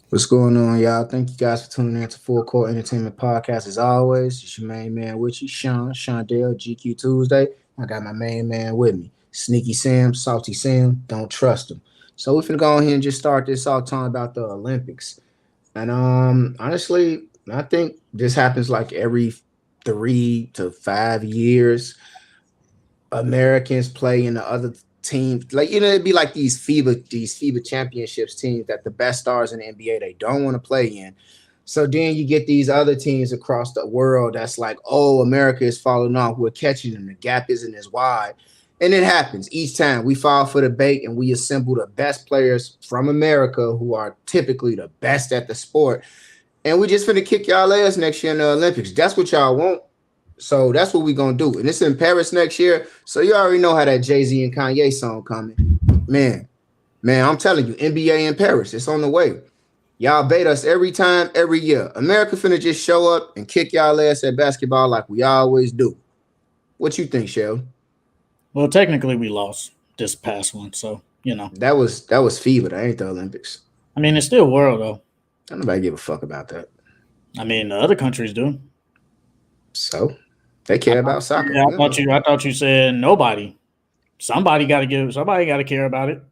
What's going on, y'all? Thank you guys for tuning in to Full Court Entertainment Podcast. As always, it's your main man with you, Sean Dale, GQ Tuesday. I got my main man with me, Sneaky Sam, Salty Sam. Don't trust him. So we're finna go on here and just start this off talking about the Olympics. And honestly, I think this happens like every 3 to 5 years. Americans play in the other teams. Like, it'd be like these FIBA championships teams that the best stars in the NBA they don't want to play in. So then you get these other teams across the world that's like, oh, America is falling off. We're catching them. The gap isn't as wide. And it happens each time we fall for the bait and we assemble the best players from America who are typically the best at the sport. And we just finna kick y'all ass next year in the Olympics. That's what y'all want. So that's what we're gonna do. And it's in Paris next year. So you already know how that Jay-Z and Kanye song coming. Man, I'm telling you, NBA in Paris, it's on the way. Y'all bait us every time, every year. America finna just show up and kick y'all ass at basketball like we always do. What you think, Shell? Well, technically, we lost this past one, so you know. That was FIBA. That ain't the Olympics. I mean, it's still world though. Don't nobody give a fuck about that. I mean, the other countries do. So they care about soccer. Yeah, I thought you said nobody. Somebody got to give. Somebody got to care about it.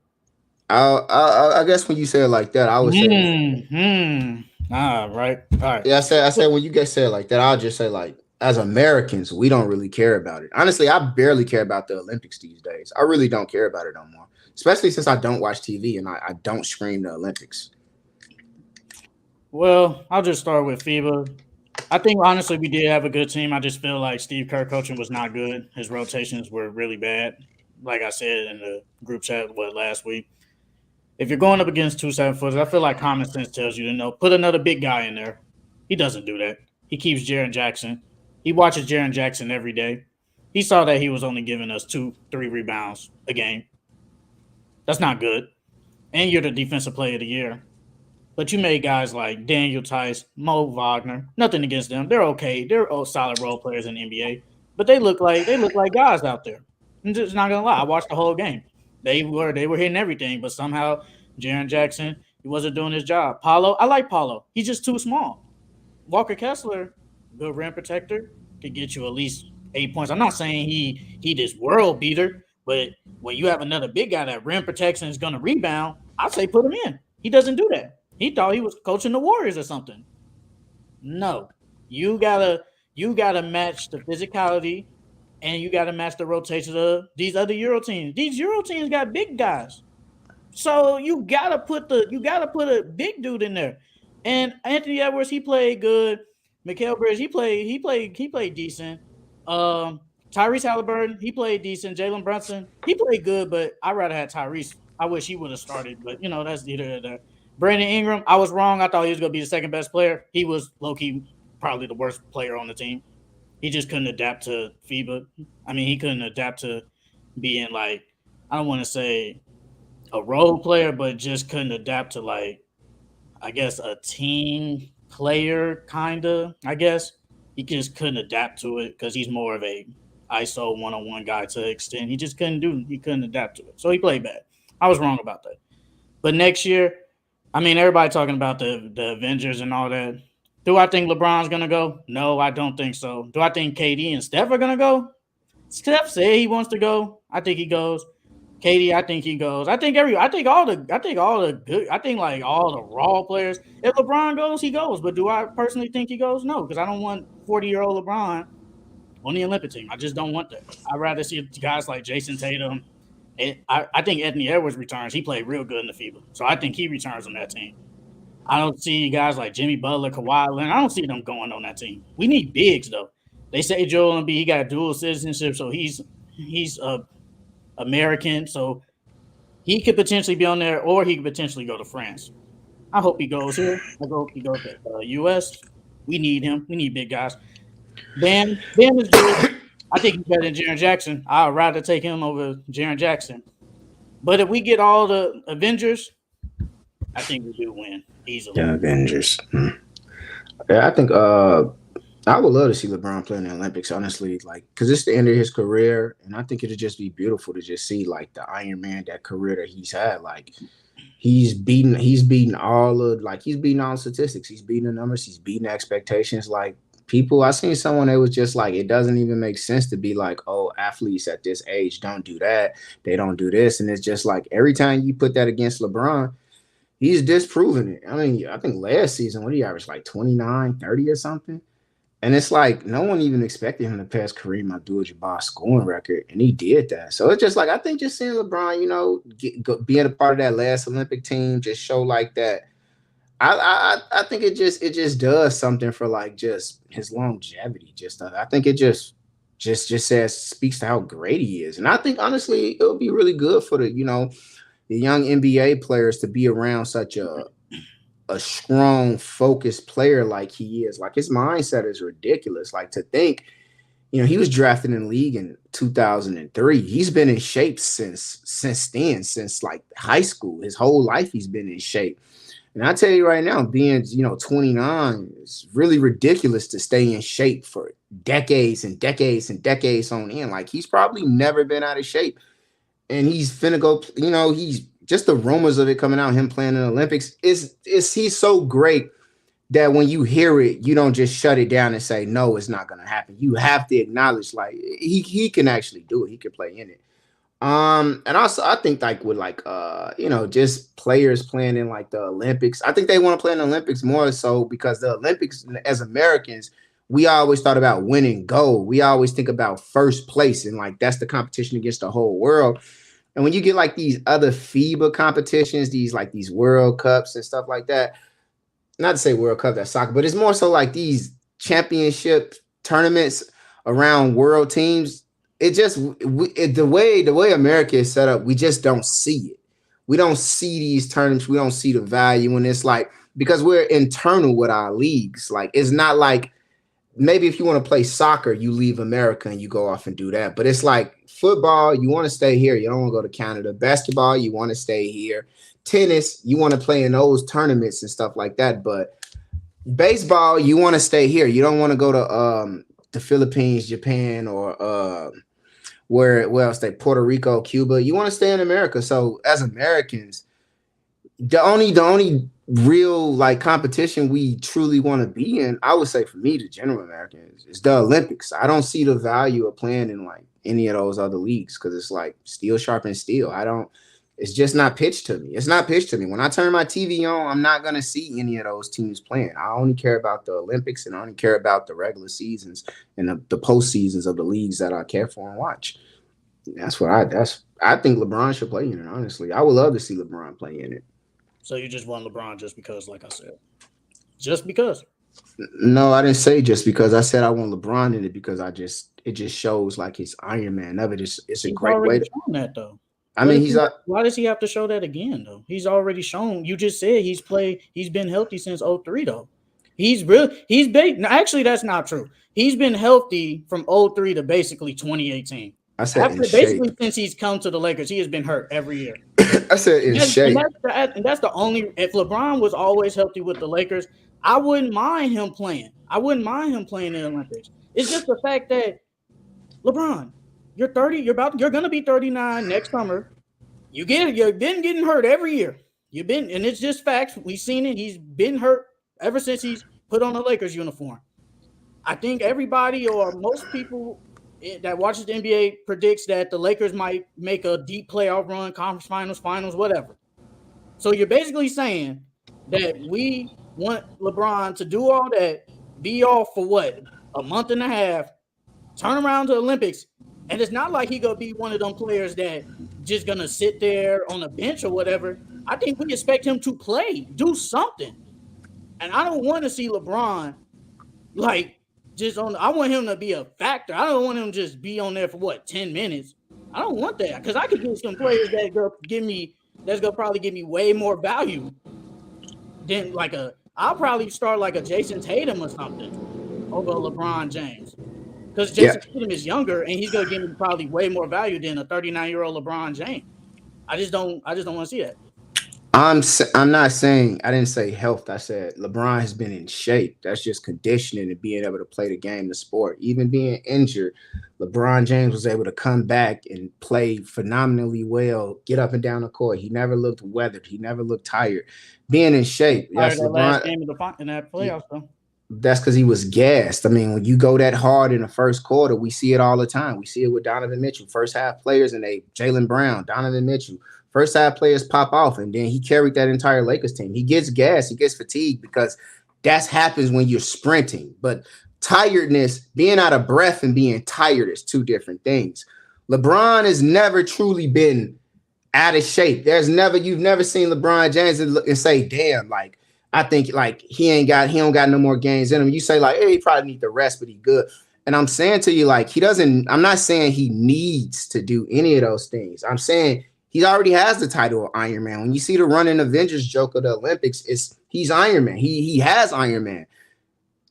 I guess when you say it like that, I would say. Right. All right. Yeah, I said when you get said like that, I'll just say like as Americans, we don't really care about it. Honestly, I barely care about the Olympics these days. I really don't care about it no more. Especially since I don't watch TV and I don't stream the Olympics. Well, I'll just start with FIBA. I think honestly we did have a good team. I just feel like Steve Kerr coaching was not good. His rotations were really bad. Like I said in the group chat last week. If you're going up against 2 7 footers, I feel like common sense tells you to know put another big guy in there. He doesn't do that. He keeps Jaren Jackson. He watches Jaren Jackson every day. He saw that he was only giving us 2, 3 rebounds a game. That's not good. And you're the defensive player of the year. But you made guys like Daniel Tice, Mo Wagner. Nothing against them. They're okay. They're solid role players in the NBA. But they look like guys out there. I'm just not gonna lie. I watched the whole game. They were hitting everything, but somehow Jaren Jackson, he wasn't doing his job. Paulo, I like Paulo. He's just too small. Walker Kessler, good rim protector, could get you at least 8 points. I'm not saying he this world beater, but when you have another big guy that rim protects and is gonna rebound, I'd say put him in. He doesn't do that. He thought he was coaching the Warriors or something. No. You gotta match the physicality and you gotta match the rotation of these other Euro teams. These Euro teams got big guys. So you gotta put a big dude in there. And Anthony Edwards, he played good. Mikal Bridges, he played decent. Tyrese Halliburton, he played decent. Jalen Brunson, he played good, but I'd rather have Tyrese. I wish he would have started, but that's neither there. Brandon Ingram, I was wrong. I thought he was gonna be the second best player. He was low-key probably the worst player on the team. He just couldn't adapt to FIBA. I mean, he couldn't adapt to being like, I don't want to say a role player, but just couldn't adapt to like, I guess a team player kind of. I guess he just couldn't adapt to it because he's more of a ISO one-on-one guy to an extent. He couldn't adapt to it, so he played bad. I was wrong about that. But next year, I mean, everybody talking about the Avengers and all that. Do I think LeBron's gonna go? No, I don't think so. Do I think KD and Steph are gonna go? Steph said he wants to go. I think he goes. KD, I think he goes. I think all the raw players. If LeBron goes, he goes. But do I personally think he goes? No, because I don't want 40-year-old LeBron on the Olympic team. I just don't want that. I'd rather see guys like Jason Tatum. And I think Anthony Edwards returns. He played real good in the FIBA. So I think he returns on that team. I don't see guys like Jimmy Butler, Kawhi Leonard. I don't see them going on that team. We need bigs, though. They say Joel Embiid, he got dual citizenship, so he's American. So he could potentially be on there, or he could potentially go to France. I hope he goes here. I hope he goes to the U.S. We need him. We need big guys. Bam is good. I think he's better than Jaren Jackson. I'd rather take him over Jaren Jackson. But if we get all the Avengers, I think we do win easily. The Avengers. Yeah, I think I would love to see LeBron play in the Olympics, honestly, like because it's the end of his career, and I think it'd just be beautiful to just see like the Iron Man, that career that he's had. Like He's beating all of like he's beating all the statistics. He's beating the numbers. He's beating expectations. Like people, I seen someone that was just like, it doesn't even make sense to be like, oh, athletes at this age don't do that. They don't do this, and it's just like every time you put that against LeBron, he's disproving it. I mean, I think last season, what he averaged like 29, 30 or something. And it's like no one even expected him to pass Kareem Abdul-Jabbar's scoring record, and he did that. So it's just like I think just seeing LeBron, being a part of that last Olympic team, just show like that. I think it just does something for like just his longevity. Just I think it just says speaks to how great he is, and I think honestly it'll be really good for the young NBA players to be around such a strong, focused player like he is. Like his mindset is ridiculous. Like to think, he was drafted in the league in 2003. He's been in shape since then, since like high school. His whole life he's been in shape. And I tell you right now, being 29 is really ridiculous to stay in shape for decades and decades and decades on end. Like he's probably never been out of shape, and he's finna go. He's just the rumors of it coming out, him playing in the Olympics is he's so great that when you hear it, you don't just shut it down and say no, it's not gonna happen. You have to acknowledge like he can actually do it. He can play in it. And also I think like with like just players playing in like the Olympics. I think they want to play in the Olympics more so because the Olympics as Americans, we always thought about winning gold. We always think about first place and like that's the competition against the whole world. And when you get like these other FIBA competitions, these World Cups and stuff like that, not to say World Cup that's soccer, but it's more so like these championship tournaments around world teams. It just the way America is set up, we just don't see it. We don't see these tournaments. We don't see the value, and it's like because we're internal with our leagues. Like it's not like maybe if you want to play soccer, you leave America and you go off and do that. But it's like football, you want to stay here. You don't want to go to Canada. Basketball, you want to stay here. Tennis, you want to play in those tournaments and stuff like that. But baseball, you want to stay here. You don't want to go to the Philippines, Japan, or where else they Puerto Rico, Cuba. You want to stay in America. So as Americans, the only real like competition we truly want to be in, I would say for me, the general Americans, is the Olympics. I don't see the value of playing in like any of those other leagues because it's like steel sharpens steel. It's just not pitched to me. It's not pitched to me. When I turn my TV on, I'm not gonna see any of those teams playing. I only care about the Olympics and I only care about the regular seasons and the post seasons of the leagues that I care for and watch. I think LeBron should play in it, honestly. I would love to see LeBron play in it. So you just want LeBron just because, like I said, just because. No, I didn't say just because. I said I want LeBron in it because it just shows like his Iron Man of it. It's a He's great way already to. shown that though. I mean, Why does he have to show that again though? He's already shown. You just said he's been healthy since '03 though. He's big. No, actually, that's not true. He's been healthy from '03 to basically 2018. I said in Basically shape. since he's come to the Lakers, he has been hurt every year. I said in shape. And that's the only. If LeBron was always healthy with the Lakers, I wouldn't mind him playing. I wouldn't mind him playing in the Olympics. It's just the fact that LeBron, you're 30. You're gonna be 39 next summer. You've been getting hurt every year. And it's just facts. We've seen it. He's been hurt ever since he's put on the Lakers uniform. I think everybody or most people that watches the NBA predicts that the Lakers might make a deep playoff run, conference finals, whatever. So you're basically saying that we want LeBron to do all that, be off for what, a month and a half, turn around to the Olympics, and it's not like he gonna be one of them players that just gonna sit there on a bench or whatever. I think we expect him to play, do something. And I don't want to see LeBron like just on. I want him to be a factor. I don't want him to just be on there for what 10 minutes. I don't want that because I could get some players that's gonna probably give me way more value than like I'll probably start like a Jason Tatum or something over LeBron James. Because Jason Tatum is younger and he's gonna give me probably way more value than a 39-year-old LeBron James. I just don't want to see that. I'm not saying I didn't say health. I said LeBron has been in shape. That's just conditioning and being able to play the game, the sport. Even being injured, LeBron James was able to come back and play phenomenally well, get up and down the court. He never looked weathered. He never looked tired. Being in shape. Tired That's that last LeBron. game of the in that playoffs though. That's because he was gassed. I mean, when you go that hard in the first quarter, we see it all the time. We see it with Donovan Mitchell. First half players and they Jalen Brown, Donovan Mitchell. First half players pop off, and then he carried that entire Lakers team. He gets gassed, he gets fatigued because that happens when you're sprinting. But tiredness, being out of breath and being tired is two different things. LeBron has never truly been out of shape. You've never seen LeBron James and say, damn, like, I think like he don't got no more games in him. You say like, hey, he probably need the rest, but he good. And I'm saying to you, like, I'm not saying he needs to do any of those things. I'm saying he already has the title of Iron Man. When you see the running Avengers joke of the Olympics, he's Iron Man. He has Iron Man.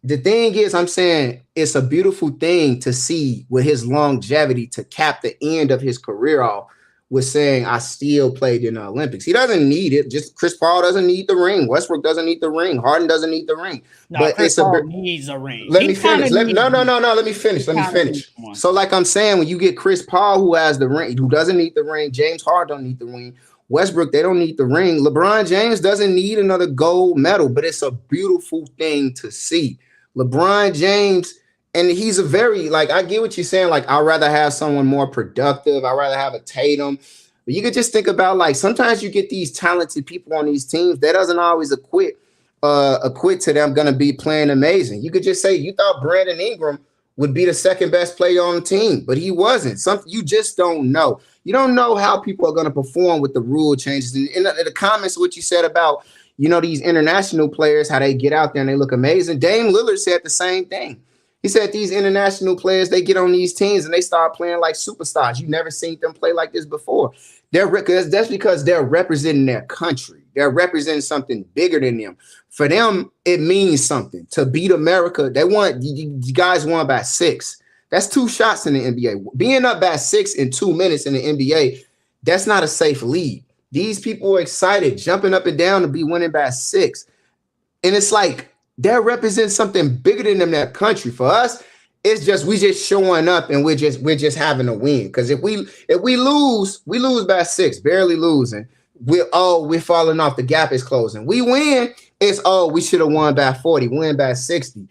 The thing is, I'm saying it's a beautiful thing to see with his longevity to cap the end of his career off with saying I still played in the Olympics. He doesn't need it. Just Chris Paul doesn't need the ring. Westbrook doesn't need the ring. Harden doesn't need the ring. No, but Chris Paul needs a ring. Let me finish. No. Let me finish. So, like I'm saying, when you get Chris Paul, who has the ring, who doesn't need the ring, James Harden don't need the ring. Westbrook, they don't need the ring. LeBron James doesn't need another gold medal, but it's a beautiful thing to see. LeBron James, and he's a very, like, I get what you're saying. Like, I'd rather have someone more productive. I'd rather have a Tatum. But you could just think about, like, sometimes you get these talented people on these teams that doesn't always equate to them going to be playing amazing. You could just say you thought Brandon Ingram would be the second best player on the team, but he wasn't. Something you just don't know. You don't know how people are going to perform with the rule changes. And in the comments, what you said about, these international players, how they get out there and they look amazing. Dame Lillard said the same thing. He said these international players, they get on these teams and they start playing like superstars. You've never seen them play like this before. That's because they're representing their country. They're representing something bigger than them. For them, it means something. To beat America, you guys won by 6. That's 2 shots in the NBA. Being up by 6 in 2 minutes in the NBA, that's not a safe lead. These people are excited, jumping up and down to be winning by 6. And it's like they represent something bigger than them, their country. For us, it's just we just showing up and we're just having a win. Because if we lose, we lose by 6, barely losing. We're falling off. The gap is closing. We win, it's we should have won by 40, win by 60.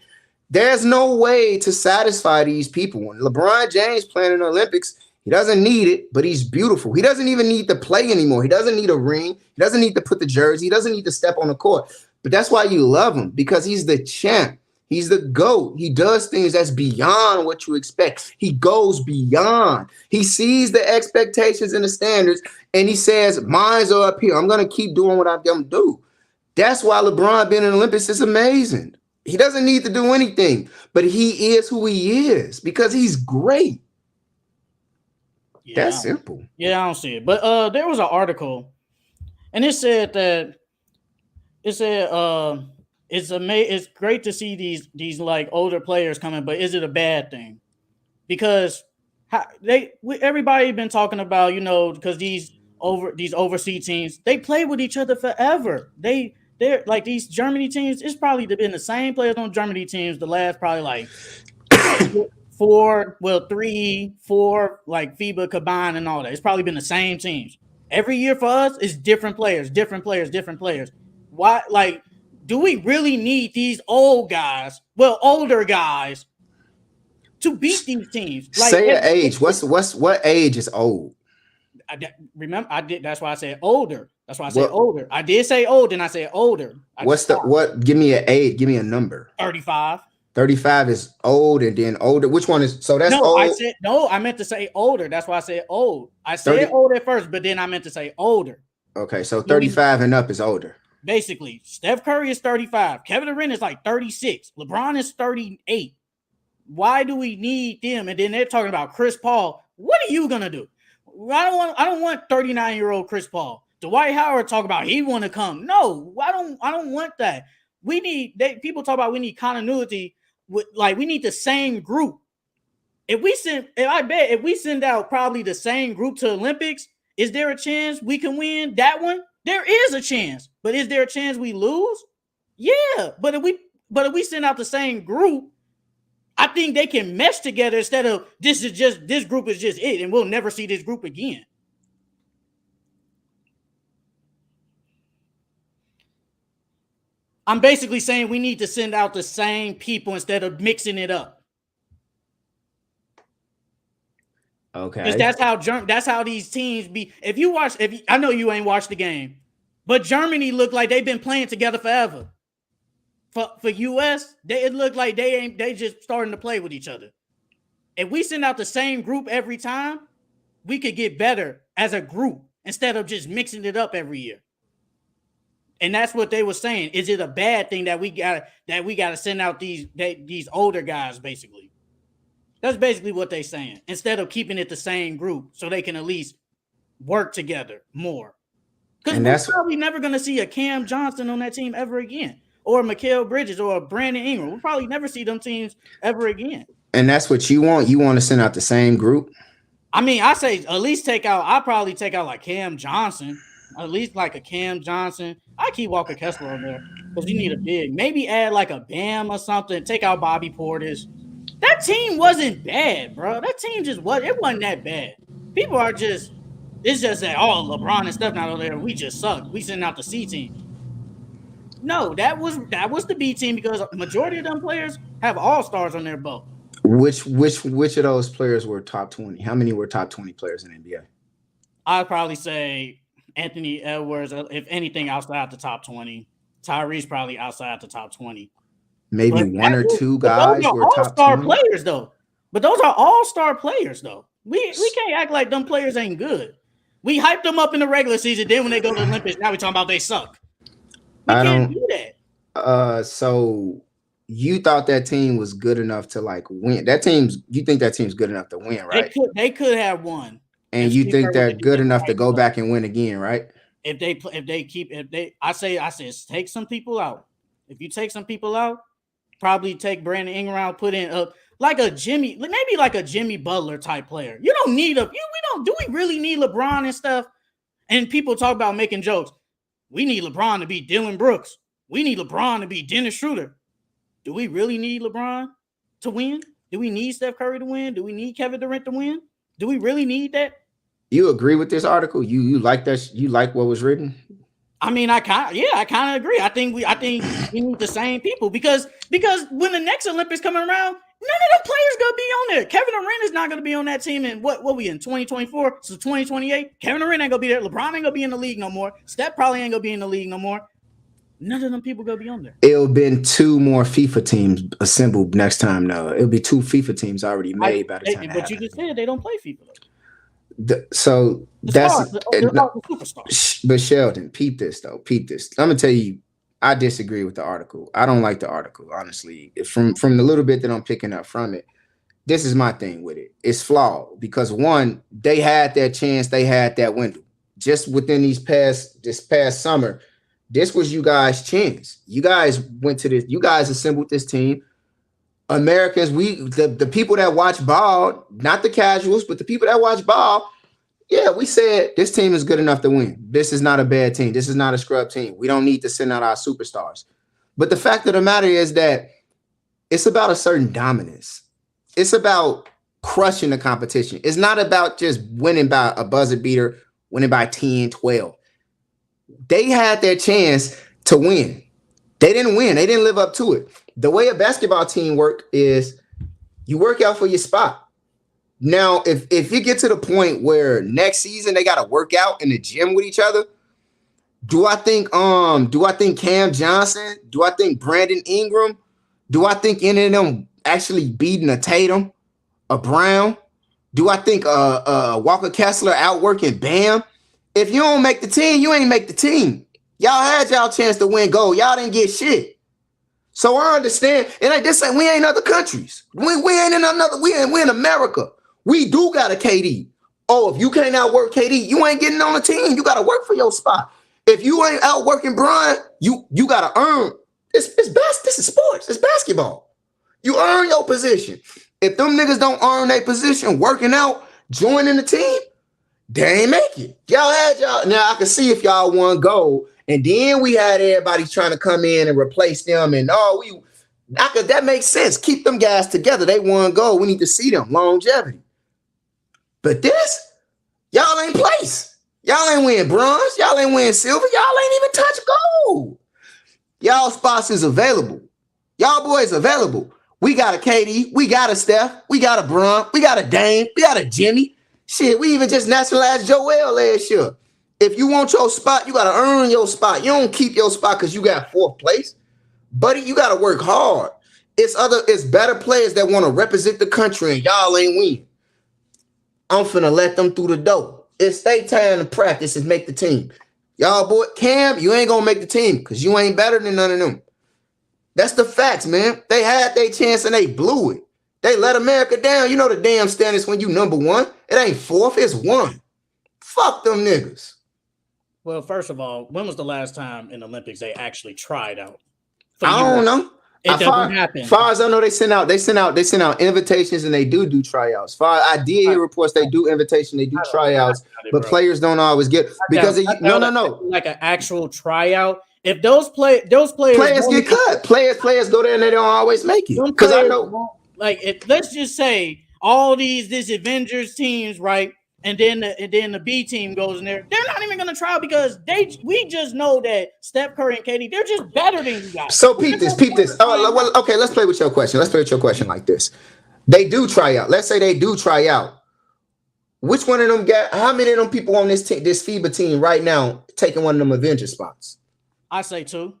There's no way to satisfy these people. When LeBron James playing in the Olympics, he doesn't need it, but he's beautiful. He doesn't even need to play anymore. He doesn't need a ring. He doesn't need to put the jersey. He doesn't need to step on the court. But that's why you love him, because he's the champ. He's the GOAT. He does things that's beyond what you expect. He goes beyond. He sees the expectations and the standards, and he says, mines are up here. I'm going to keep doing what I'm going to do. That's why LeBron being in the Olympics is amazing. He doesn't need to do anything, but he is who he is because he's great. Yeah, that's simple. Yeah, I don't see it. But there was an article, and it said it's great to see these like older players coming, but is it a bad thing? Because everybody been talking about, because these overseas teams, they play with each other forever. They're like these Germany teams. It's probably been the same players on Germany teams the last probably like 3, 4 like FIBA combined and all that. It's probably been the same teams every year for us. It's different players. Why? Like, do we really need these older guys to beat these teams? Like, say an age. What age is old? Remember, I did. That's why I said older. Older. I did say old, and I said older. Give me an age. Give me a number. 35. 35 is old, and then older. Which one is? So that's old. I meant to say older. That's why I said old. I said old at first, but then I meant to say older. Okay, so 35 and up is older. Basically, Steph Curry is 35. Kevin Durant is like 36. LeBron is 38. Why do we need them? And then they're talking about Chris Paul. What are you gonna do? I don't want 39-year-old Chris Paul. Dwight Howard talk about he want to come. No, I don't want that. People talk about we need continuity. We need the same group. If we send out probably the same group to Olympics, is there a chance we can win that one? There is a chance, but is there a chance we lose? Yeah, but if we send out the same group, I think they can mesh together instead of this group is just it, and we'll never see this group again. I'm basically saying we need to send out the same people instead of mixing it up. Okay. Because that's how these teams be. I know you ain't watched the game, but Germany looked like they've been playing together forever. For US, it looked like they just starting to play with each other. If we send out the same group every time, we could get better as a group instead of just mixing it up every year. And that's what they were saying. Is it a bad thing that we gotta send out these older guys, basically? That's basically what they're saying. Instead of keeping it the same group so they can at least work together more. Because we're probably never going to see a Cam Johnson on that team ever again. Or Mikal Bridges or Brandon Ingram. We'll probably never see them teams ever again. And that's what you want? You want to send out the same group? I mean, I say at least I'll probably take out like Cam Johnson. At least like a Cam Johnson. I keep Walker Kessler on there because you need a big. Maybe add like a Bam or something. Take out Bobby Portis. That team wasn't bad, bro. That team just wasn't that bad. People are just, it's just that, oh, LeBron and stuff not on there. We just suck. We sending out the C team. No, that was the B team because the majority of them players have all-stars on their belt. Which of those players were top 20? How many were top 20 players in the NBA? I'd probably say Anthony Edwards, if anything, outside the top 20. Tyrese probably outside the top 20. Maybe one or two guys were top 20 players, though. But those are all-star players, though. We can't act like them players ain't good. We hyped them up in the regular season. Then when they go to the Olympics, now we talking about they suck. We can't do that. So you thought that team was good enough to like win? You think that team's good enough to win, right? They could have won. And you think they're good enough to go back and win again, right? I say take some people out. If you take some people out, probably take Brandon Ingram out, put in like a Jimmy Butler type player. You don't need do we really need LeBron and stuff? And people talk about making jokes. We need LeBron to be Dylan Brooks. We need LeBron to be Dennis Schroeder. Do we really need LeBron to win? Do we need Steph Curry to win? Do we need Kevin Durant to win? Do we really need that? You agree with this article? You like that? You like what was written? I mean, I kind of agree. I think we need the same people because when the next Olympics coming around, none of the players gonna be on there. Kevin Durant is not gonna be on that team in what we in 2024, so 2028. Kevin Durant ain't gonna be there. LeBron ain't gonna be in the league no more. Steph probably ain't gonna be in the league no more. None of them people gonna be on there. It'll been 2 more FIFA teams assembled next time. No, it'll be 2 FIFA teams already made by the time. But you just said they don't play FIFA. But Sheldon, peep this though. Peep this. I'm gonna tell you, I disagree with the article. I don't like the article, honestly. From the little bit that I'm picking up from it, this is my thing with it. It's flawed because one, they had that chance, they had that window. Just within this past summer, this was you guys' chance. You guys went to this. You guys assembled this team. Americans, the people that watch ball, not the casuals, but the people that watch ball, yeah, we said this team is good enough to win. This is not a bad team. This is not a scrub team. We don't need to send out our superstars. But the fact of the matter is that it's about a certain dominance. It's about crushing the competition. It's not about just winning by a buzzer beater, winning by 10, 12. They had their chance to win. They didn't win. They didn't live up to it. The way a basketball team work is you work out for your spot. Now, if you get to the point where next season they got to work out in the gym with each other, do I think Cam Johnson, do I think Brandon Ingram, do I think any of them actually beating a Tatum, a Brown? Do I think Walker Kessler outworking Bam? If you don't make the team, you ain't make the team. Y'all had y'all chance to win gold. Y'all didn't get shit. So I understand. And like this, we ain't other countries. We ain't in another. We in America. We do got a KD. Oh, if you can't outwork KD, you ain't getting on the team. You got to work for your spot. If you ain't outworking Brian, you got to earn. This is sports. It's basketball. You earn your position. If them niggas don't earn their position, working out, joining the team, They ain't make it. Y'all had y'all. Now I can see if y'all won gold, and then we had everybody trying to come in and replace them, and that makes sense. Keep them guys together. They won gold. We need to see them longevity. But this, y'all ain't place. Y'all ain't win bronze. Y'all ain't win silver. Y'all ain't even touch gold. Y'all spots is available. Y'all boys available. We got a KD. We got a Steph. We got a Bron. We got a Dame. We got a Jimmy. Shit, we even just nationalized Joel last year. If you want your spot, you got to earn your spot. You don't keep your spot because you got fourth place. Buddy, you got to work hard. It's better players that want to represent the country and y'all ain't win. I'm finna let them through the door. It's their time to practice and make the team. Y'all boy, Cam, you ain't gonna make the team because you ain't better than none of them. That's the facts, man. They had their chance and they blew it. They let America down. You know the damn standards when you number one. It ain't fourth, it's one. Fuck them niggas. Well, first of all, when was the last time in the Olympics they actually tried out? I don't know. It doesn't happen. Far as I know, they send out invitations and they do tryouts. Far I did hear reports they do invitation, they do tryouts, but players don't always get because no. Like an actual tryout. If those players get cut, players go there and they don't always make it. Because I know, let's just say all these Avengers teams, right? And then the B team goes in there. They're not even going to try because we just know that Steph Curry and KD, they're just better than you guys. So peep this. Oh, well, okay, let's play with your question. Let's play with your question like this. They do try out. Let's say they do try out. Which one of them how many of them people on this FIBA team right now taking one of them Avenger spots? I say two.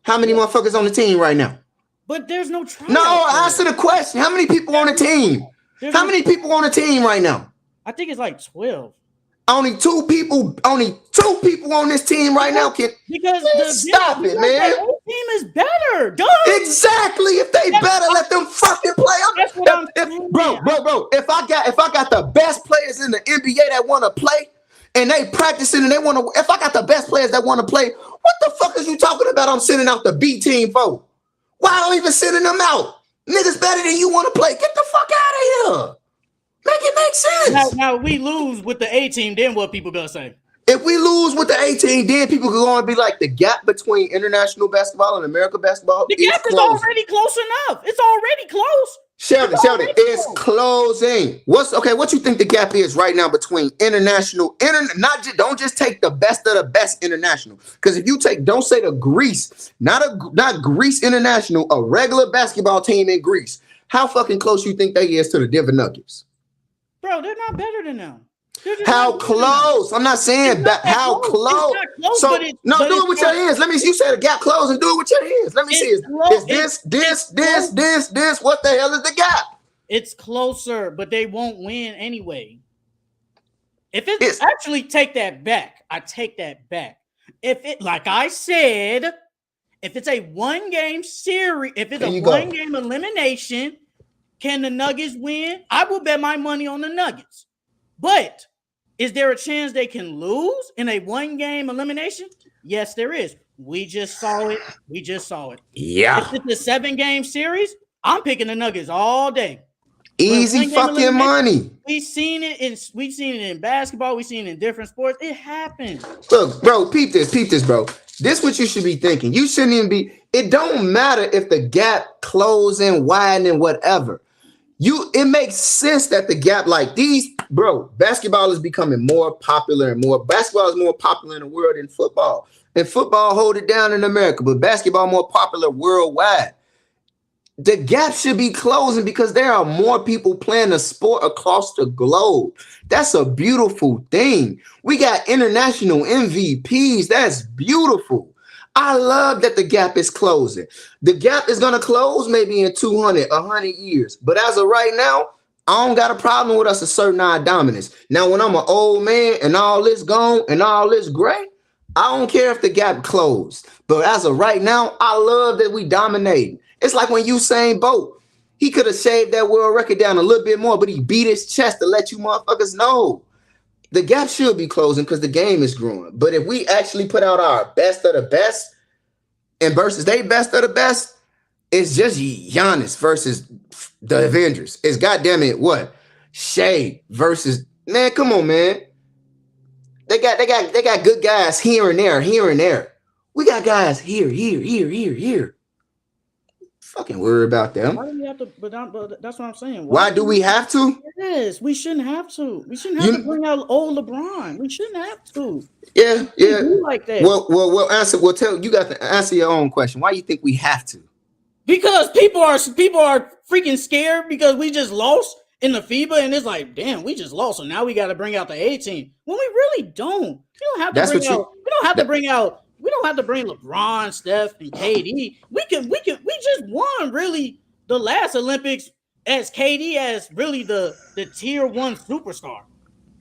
How many motherfuckers on the team right now? But there's no tryout. No, answer the question. How many people on the team? How many people on the team right now? I think it's like 12. Only two people on this team right now can. Because stop it, man. The team is better. Duh. Exactly. If they better, let them fucking play. Bro. If I got the best players in the NBA that want to play, and they practicing and they want to. If I got the best players that want to play, what the fuck is you talking about? I'm sending out the B team for. Why don't even sending them out? Niggas better than you want to play. Get the fuck out of here. Make it make sense. Now we lose with the A team, then what people gonna say? If we lose with the A team, then people can go and be like, the gap between international basketball and American basketball the gap is already close enough. It's already close. Sheldon, it's closing. What you think the gap is right now between don't just take the best of the best international. Because if you don't say the Greece, not Greece international, a regular basketball team in Greece, how fucking close you think they is to the Denver Nuggets? Bro, they're not better than them. How close? I'm not saying that. How close? So do it with your hands. You said a gap close and do it with your hands. Let me see. Is this? What the hell is the gap? It's closer, but they won't win anyway. Actually take that back. I take that back. Like I said, if it's a one-game series, if it's a one-game elimination, can the Nuggets win? I will bet my money on the Nuggets. But is there a chance they can lose in a one-game elimination? Yes, there is. We just saw it. Yeah. If it's a 7-game series, I'm picking the Nuggets all day. Easy fucking money. We've seen it in basketball. We've seen it in different sports. It happens. Look, bro, peep this, bro. This is what you should be thinking. You shouldn't even be. It don't matter if the gap closing, widening, whatever. It makes sense that the gap like these, bro, basketball is becoming more popular and more. Basketball is more popular in the world than football. And football hold it down in America, but basketball more popular worldwide. The gap should be closing because there are more people playing the sport across the globe. That's a beautiful thing. We got international MVPs. That's beautiful. I love that the gap is closing. The gap is going to close maybe in 200, 100 years. But as of right now, I don't got a problem with us asserting our dominance. Now, when I'm an old man and all this gone and all this gray, I don't care if the gap closed. But as of right now, I love that we dominating. It's like when Usain Bolt, he could have shaved that world record down a little bit more, but he beat his chest to let you motherfuckers know. The gap should be closing because the game is growing. But if we actually put out our best of the best and versus they best of the best, it's just Giannis versus the Avengers. It's goddamn it, what? Shea versus Man, come on, man. They got good guys here and there, here and there. We got guys here. Fucking worry about Why them. do we have to? But that's what I'm saying. Why Why do do we we have to? have to? Yes, we shouldn't have to. We shouldn't have to You bring out old LeBron. We shouldn't have to. yeah, We yeah. do like that Well, answer. Well, tell you got to answer your own question. Why you think we have to? because people are freaking scared because we just lost in the FIBA, and it's like, damn, we just lost, so now we got to bring out the A team. When we really don't. We don't have to That's bring what you. out. We don't have to That, bring out. We don't have to bring LeBron, Steph, and KD. We just won really the last Olympics as KD as really the tier one superstar.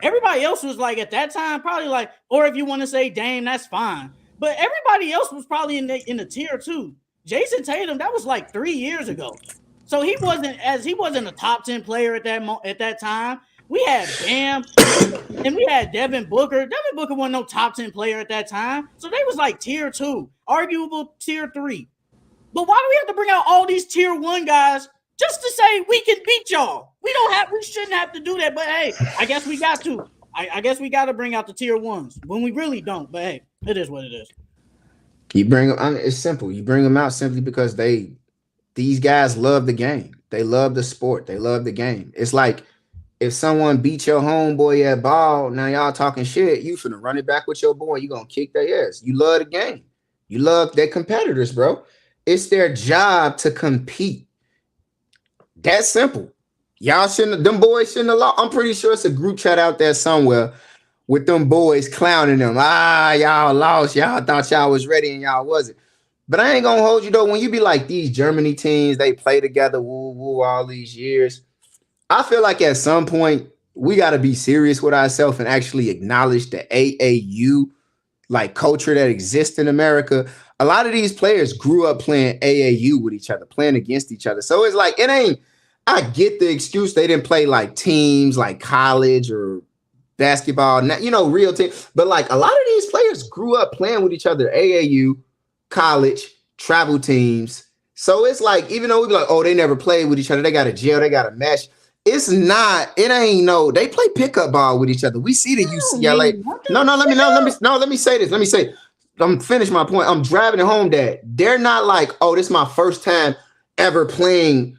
Everybody else was like at that time probably like, or if you want to say Dame, that's fine. But everybody else was probably in the tier two. Jason Tatum, that was like 3 years ago. So he wasn't a top 10 player at that time. We had Bam and we had Devin Booker. Devin Booker wasn't no top 10 player at that time. So they was like tier two, arguable tier three. But why do we have to bring out all these tier one guys just to say we can beat y'all? We shouldn't have to do that. But hey, I guess we got to. I guess we got to bring out the tier ones when we really don't. But hey, it is what it is. you bring them. I mean, it's simple. You bring them out simply because these guys love the game. They love the sport. They love the game. It's like if someone beat your homeboy at ball, now y'all talking shit. You finna run it back with your boy. You gonna kick their ass. You love the game. You love their competitors, bro. It's their job to compete. That's simple. Y'all shouldn't. Them boys shouldn't have lost. I'm pretty sure it's a group chat out there somewhere with them boys clowning them. Y'all lost. Y'all thought y'all was ready and y'all wasn't. But I ain't gonna hold you though. When you be like these Germany teams, they play together, woo woo, all these years. I feel like at some point we got to be serious with ourselves and actually acknowledge the AAU like culture that exists in America. A lot of these players grew up playing AAU with each other, playing against each other. So it's like it ain't. I get the excuse they didn't play like teams like college or basketball, real team. But like a lot of these players grew up playing with each other, AAU, college, travel teams. So it's like, even though we be like, oh, they never played with each other, they got a gel, they got a mesh. It's not, it ain't no, they play pickup ball with each other. We see the UCLA. Let me say this. I'm finish my point. I'm driving it home that they're not like, oh, this is my first time ever playing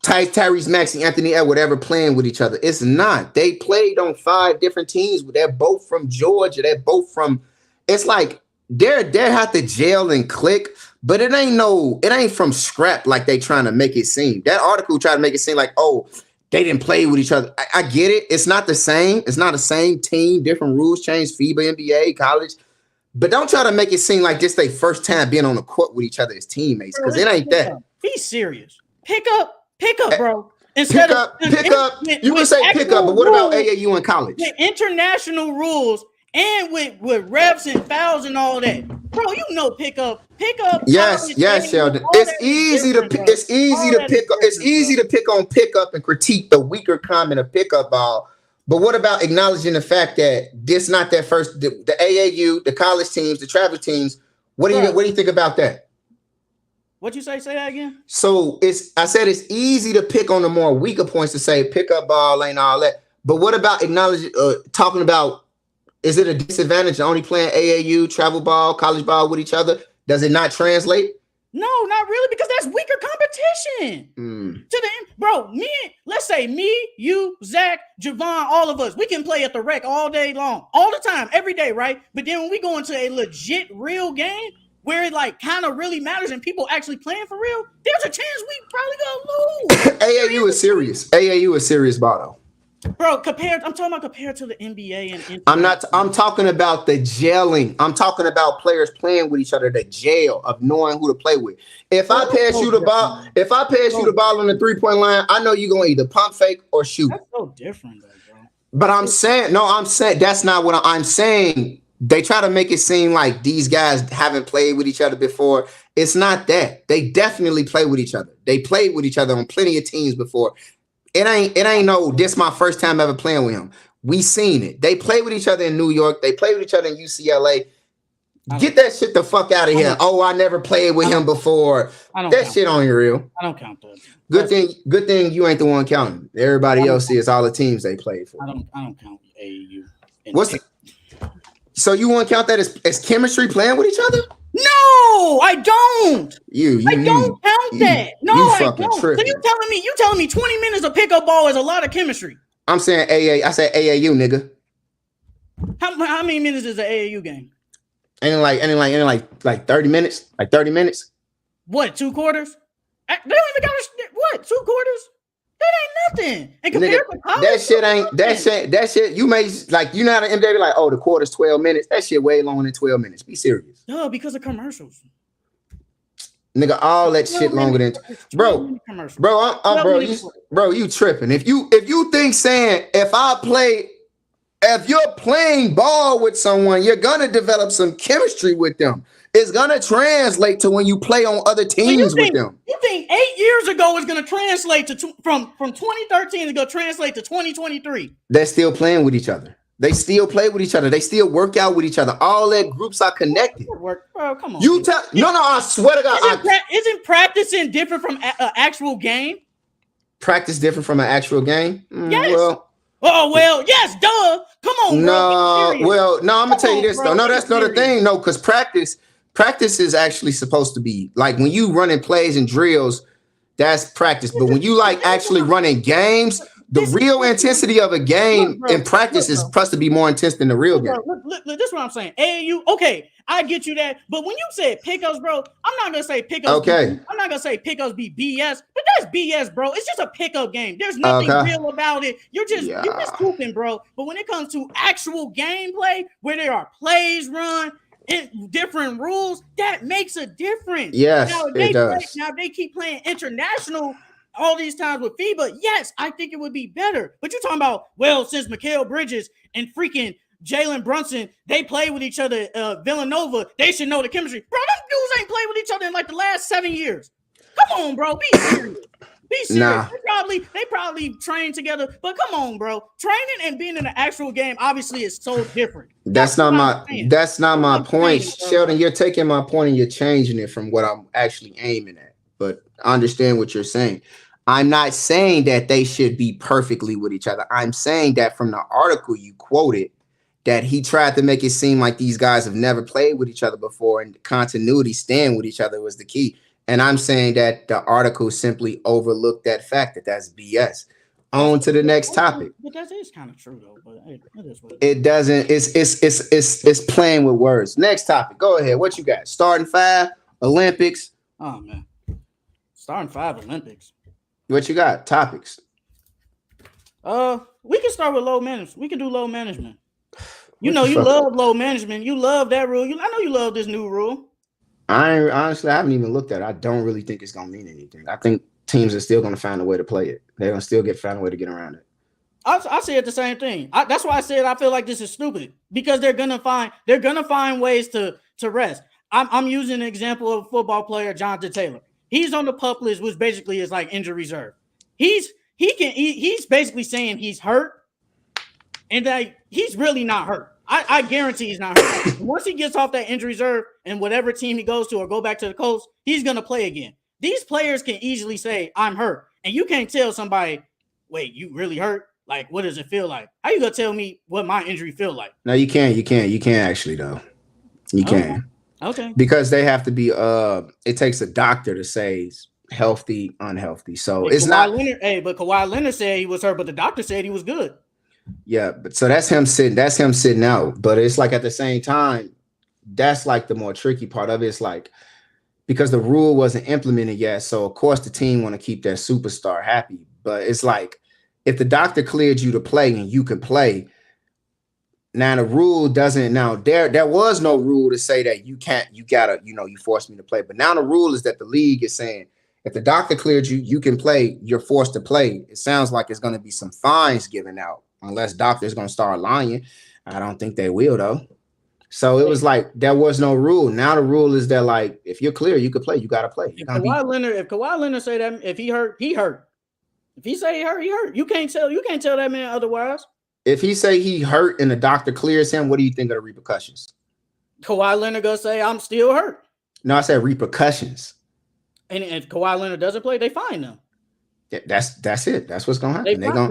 Tyrese Maxey, Anthony Edwards ever playing with each other. It's not. They played on 5 different teams. They're both from Georgia. They're both from. It's like they're have to gel and click, but it ain't from scrap like they trying to make it seem. That article tried to make it seem like, oh, they didn't play with each other. I get it. It's not the same. It's not the same team. Different rules change. FIBA, NBA, college. But don't try to make it seem like this their first time being on the court with each other as teammates, because it ain't that. Be serious. Pick up, bro. Instead pick up. You can say pick up, but what about AAU in college? With international rules and with refs and fouls and all that, bro. Pick up. Yes, Sheldon. It's easy to pick up. It's easy to pick on pickup and critique the weaker comment of pickup ball. But what about acknowledging the fact that this not their first? The AAU, the college teams, the travel teams. What do you think about that? What'd you say? Say that again. So I said it's easy to pick on the more weaker points to say pickup ball ain't all that. But what about acknowledging, talking about, is it a disadvantage to only playing AAU, travel ball, college ball with each other? Does it not translate? No, not really, because that's weaker competition. Let's say me, you, Zach, Javon, all of us, we can play at the rec all day long, all the time, every day, right? But then when we go into a legit real game where it like kind of really matters and people actually playing for real, there's a chance we probably gonna lose. AAU is serious. AAU is serious ball though. Bro, I'm talking about compared to the NBA and I'm talking about the gelling. I'm talking about players playing with each other, the gel of knowing who to play with. If I pass you the ball, you the ball on the 3-point line, I know you're gonna either pump fake or shoot. That's so different though, bro. But I'm saying that's not what I'm saying. They try to make it seem like these guys haven't played with each other before. It's not that. They definitely play with each other. They played with each other on plenty of teams before. It ain't no, this my first time ever playing with him. We seen it. They played with each other in New York. They played with each other in UCLA. Get that shit the fuck out of here. Oh, I never played with him before. That shit on your real. I don't count that. Good thing you ain't the one counting. Everybody else is all the teams they played for. I don't count AAU. So you want to count that as chemistry playing with each other? No, I don't. I don't count that. No, I don't. Tripping. So you telling me 20 minutes of pickup ball is a lot of chemistry? I'm saying AA. I said AAU, nigga. How many minutes is an AAU game? Ain't like 30 minutes? Like 30 minutes? What, 2 quarters? They don't even got what, 2 quarters? That ain't nothing. And compared to college, that shit, you may like, you know how the NBA be like, oh, the quarter's 12 minutes. That shit way longer than 12 minutes. Be serious. No, because of commercials. Nigga, all that shit longer than bro, you tripping. If you think saying if you're playing ball with someone, you're gonna develop some chemistry with them. It's gonna translate to when you play on other teams with them. You think 8 years ago is gonna translate to from 2013 is gonna translate to 2023? They're still playing with each other. They still play with each other. They still work out with each other. All that groups are connected. Bro, come on. No, I swear to God. Isn't practicing different from an actual game? Practice different from an actual game? Yes. Yes, duh. Come on, bro. No, I'm gonna tell you this though. No, that's not a thing. No, because practice is actually supposed to be like when you running plays and drills, that's practice. But when you like actually running games, the real intensity of a game in practice is supposed to be more intense than the real game. Look, this is what I'm saying. AAU, okay, I get you that. But when you said pickups, bro, I'm not gonna say pickups. Okay. I'm not gonna say pickups be BS, but that's BS, bro. It's just a pickup game. There's nothing real about it. You're just hooping, bro. But when it comes to actual gameplay, where there are plays run, different rules, that makes a difference. Yes, it does. Now they keep playing international all these times with FIBA. Yes, I think it would be better. But you're talking about, well, since Mikal Bridges and freaking Jalen Brunson, they play with each other, Villanova, they should know the chemistry. Bro, them dudes ain't played with each other in like the last 7 years. Come on, bro. Be serious. Be serious. Nah. They probably train together, but come on, bro. Training and being in an actual game obviously is so different. That's not my point. Sheldon, you're taking my point and you're changing it from what I'm actually aiming at. But I understand what you're saying. I'm not saying that they should be perfectly with each other. I'm saying that from the article you quoted, that he tried to make it seem like these guys have never played with each other before and continuity staying with each other was the key. And I'm saying that the article simply overlooked that fact, that's BS. On to the next topic. But that is kind of true though. But it is what it doesn't. It's playing with words. Next topic. Go ahead. What you got? Starting 5 Olympics. Oh man, starting 5 Olympics. What you got? Topics. We can start with load management. We can do load management. You know, you love load management. You love that rule. I know you love this new rule. I haven't even looked at it. I don't really think it's gonna mean anything. I think teams are still gonna find a way to play it. They're gonna still find a way to get around it. I said the same thing. That's why I said I feel like this is stupid because they're gonna find ways to rest. I'm using an example of a football player, Jonathan Taylor. He's on the PUP list, which basically is like injury reserve. He's basically saying he's hurt, and that he's really not hurt. I guarantee he's not hurt. Once he gets off that injury reserve and whatever team he goes to or go back to the coast, he's gonna play again. These players can easily say, I'm hurt. And you can't tell somebody, wait, you really hurt? Like, what does it feel like? How you gonna tell me what my injury feel like? No, you can't actually though. You can. Okay. Because they have to be it takes a doctor to say healthy, unhealthy. So it's not but Kawhi Leonard said he was hurt, but the doctor said he was good. Yeah, but so that's him sitting out. But it's like at the same time, that's like the more tricky part of it. It's like because the rule wasn't implemented yet. So of course the team want to keep their superstar happy. But it's like if the doctor cleared you to play and you can play. Now the rule doesn't there was no rule to say that you can't, you gotta, you force me to play. But now the rule is that the league is saying if the doctor cleared you, you can play, you're forced to play. It sounds like it's gonna be some fines given out unless doctors gonna start lying. I don't think they will though. So it was like there was no rule. Now the rule is that like if you're clear, you could play, you gotta play. If Kawhi Leonard say that if he hurt, he hurt. If he say he hurt, he hurt. You can't tell that man otherwise. If he say he hurt and the doctor clears him, what do you think of the repercussions? Kawhi Leonard gonna say I'm still hurt. No, I said repercussions. And if Kawhi Leonard doesn't play, they fine them. That's it. That's what's gonna They happen.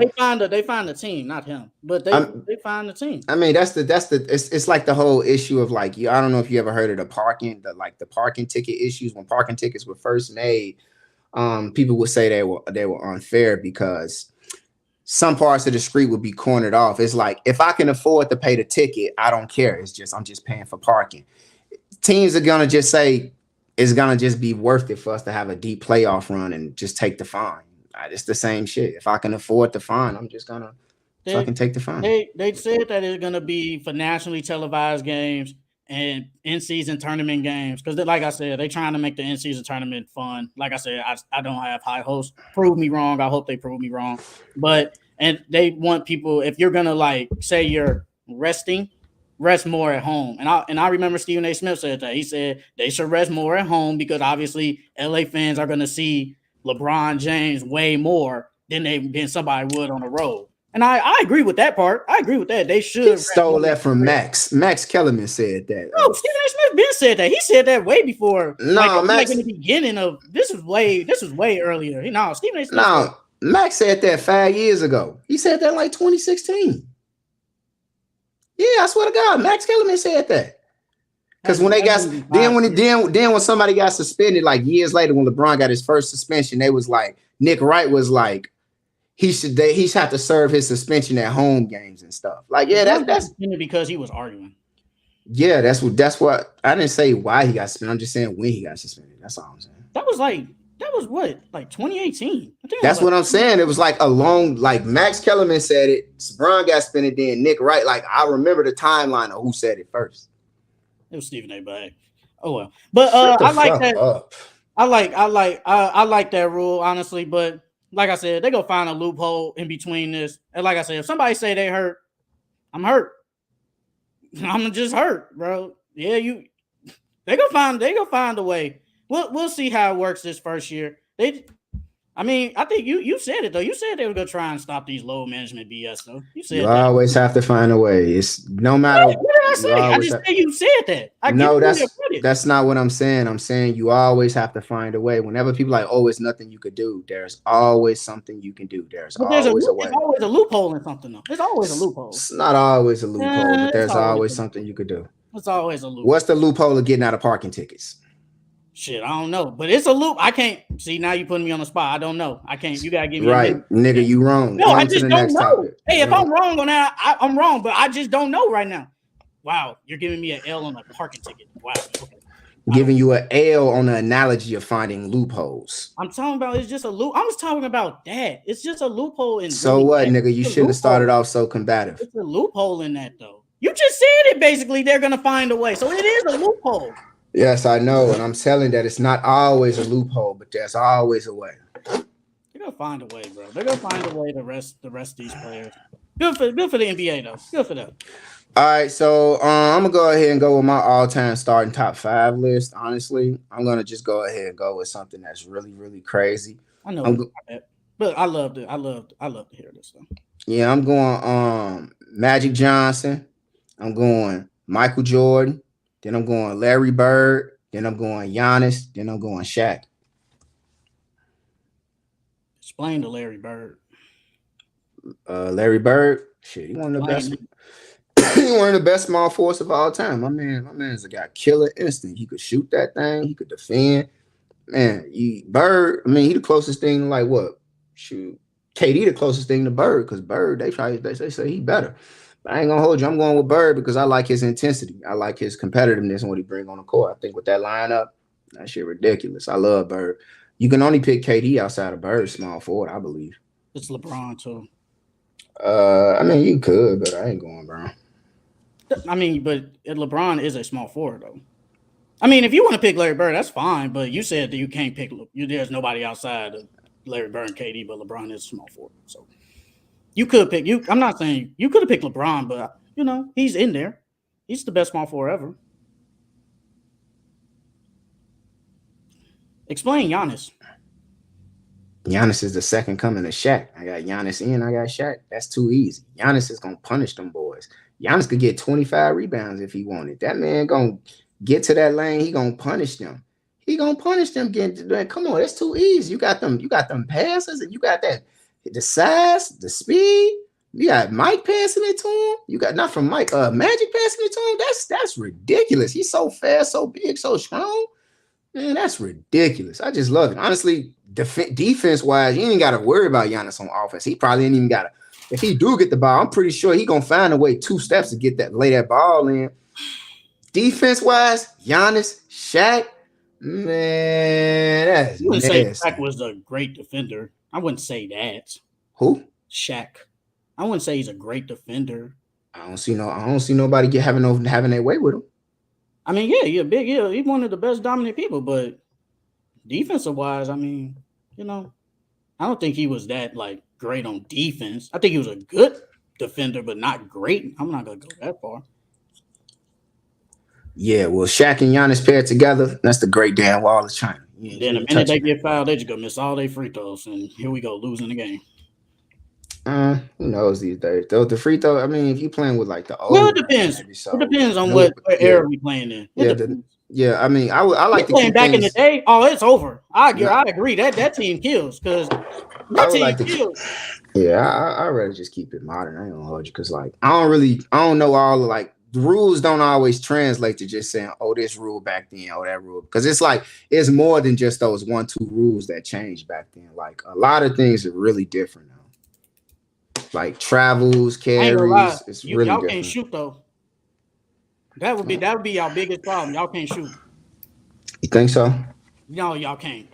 they find the team, not him, but they find the team. I mean, that's the it's like the whole issue of like I don't know if you ever heard of the parking ticket issues. When parking tickets were first made, people would say they were unfair because some parts of the street would be cornered off. It's like if I can afford to pay the ticket, I don't care. I'm just paying for parking. Teams are gonna just say it's gonna just be worth it for us to have a deep playoff run and just take the fine. It's the same shit. If I can afford the fine, I'm just gonna fucking take the fine. They said that it's gonna be for nationally televised games and in-season tournament games because, like I said, they're trying to make the in-season tournament fun. Like I said, I don't have high hopes. Prove me wrong. I hope they prove me wrong. And they want people, if you're gonna like say you're resting, rest more at home. And I remember Stephen A. Smith said that. He said they should rest more at home because obviously LA fans are gonna see LeBron James way more than somebody would on the road. And I agree with that part. I agree with that. They should. He stole that from Max. Max Kellerman said that. No, Stephen A. Smith been said that. He said that way before. No, Max in the beginning of this was way earlier. Stephen A. Smith. No, Max said that 5 years ago. He said that like 2016. Yeah, I swear to God, Max Kellerman said that. Because when they got when somebody got suspended, like years later, when LeBron got his first suspension, they was like Nick Wright was like he should have to serve his suspension at home games and stuff. Like, yeah, that's because he was arguing. Yeah, that's what I didn't say why he got suspended. I'm just saying when he got suspended. That's all I'm saying. That was what, like 2018. That's what I'm saying. It was like like Max Kellerman said it. LeBron got suspended, then Nick Wright. Like I remember the timeline of who said it first. It was Stephen A. But oh well. But I like that. Up. I like that rule, honestly. But like I said, they go find a loophole in between this. And like I said, if somebody say they hurt, I'm hurt. I'm just hurt, bro. Yeah, they go find a way. We'll see how it works this first year. I think you said it though. You said they were gonna try and stop these low management BS though. You said always have to find a way. It's no matter. What did I say? I just said you said that. That's not what I'm saying. I'm saying you always have to find a way. Whenever people are like, oh, it's nothing you could do. There's always something you can do. There's always a way. There's always a loophole in something though. There's always a loophole. It's not always a loophole, but there's always something you could do. It's always a loophole. What's the loophole of getting out of parking tickets? Shit, I don't know, but it's a loop. I can't see now. You putting me on the spot. I don't know. I can't. You gotta give me right, nigga. You wrong. No, I just don't know. Topic. Hey, if I'm wrong on that, I'm wrong. But I just don't know right now. Wow, you're giving me an L on a parking ticket. Wow. Okay. Giving you an L on the analogy of finding loopholes. I'm talking about it's just a loop. I was talking about that. It's just a loophole in. So really what, nigga? You shouldn't have started off so combative. It's a loophole in that though. You just said it. Basically, they're gonna find a way. So it is a loophole. Yes, I know, and I'm telling that it's not always a loophole, but there's always a way. They're gonna find a way, bro. They're gonna find a way to rest these players. Good for the NBA though. Good for them. All right, so I'm gonna go ahead and go with my all-time starting top 5 list. Honestly, I'm gonna just go ahead and go with something that's really, really crazy. I know, but I loved it. I love to hear this though. Yeah, I'm going Magic Johnson. I'm going Michael Jordan. Then I'm going Larry Bird. Then I'm going Giannis. Then I'm going Shaq. Explain to Larry Bird. Larry Bird, shit, he one of the best. He one of the best small forwards of all time. My man's got killer instinct. He could shoot that thing. He could defend. Man, Bird. I mean, he the closest thing. Like what? Shoot, KD the closest thing to Bird because Bird they say he better. But I ain't gonna hold you. I'm going with Bird because I like his intensity. I like his competitiveness and what he brings on the court. I think with that lineup, that shit ridiculous. I love Bird. You can only pick KD outside of Bird, small forward, I believe. It's LeBron too. I mean, you could, but I ain't going Brown. I mean, but LeBron is a small forward though. I mean, if you want to pick Larry Bird, that's fine. But you said that you can't pick. There's nobody outside of Larry Bird and KD, but LeBron is a small forward. So. You could pick you. I'm not saying you could have picked LeBron, but he's in there. He's the best small forward ever. Explain Giannis. Giannis is the second coming of Shaq. I got Giannis in. I got Shaq. That's too easy. Giannis is gonna punish them boys. Giannis could get 25 rebounds if he wanted. That man gonna get to that lane. He gonna punish them. He gonna punish them. Getting to that. Come on, that's too easy. You got them. You got them passes, and you got that the size, the speed. You got Mike passing it to him. You got not from Mike. Magic passing it to him. That's ridiculous. He's so fast, so big, so strong. Man, that's ridiculous. I just love it. Honestly, defense wise, you ain't got to worry about Giannis on offense. He probably ain't even got to. If he do get the ball, I'm pretty sure he gonna find a way 2 steps to get that, lay that ball in. Defense wise, Giannis, Shaq, man, that's I wouldn't nasty. say Shaq was a great defender. I wouldn't say that. Who? Shaq. I wouldn't say he's a great defender. I don't see nobody having their way with him. I mean, yeah, he's one of the best dominant people, but defensive wise, I mean, I don't think he was that like great on defense. I think he was a good defender, but not great. I'm not gonna go that far. Yeah, well, Shaq and Giannis paired together, that's the Great Damn Wall of China. Then the minute they get fouled, they just gonna miss all their free throws, and here we go losing the game. Who knows these days? Though the free throw, I mean, if you playing with like the old, well, it depends. It depends on what era we playing in. I mean, I like to playing back in the day. Oh, it's over. I agree that team kills because that team kills. Yeah, I rather just keep it modern. I ain't gonna hold you because like I don't know all the like the rules don't always translate to just saying, oh, this rule back then, oh, that rule. Because it's like it's more than just those 1-2 rules that changed back then. Like a lot of things are really different now. Like travels, carries, it's really y'all different. Can't shoot though. That would be y'all biggest problem. Y'all can't shoot. You think so? No, y'all can't.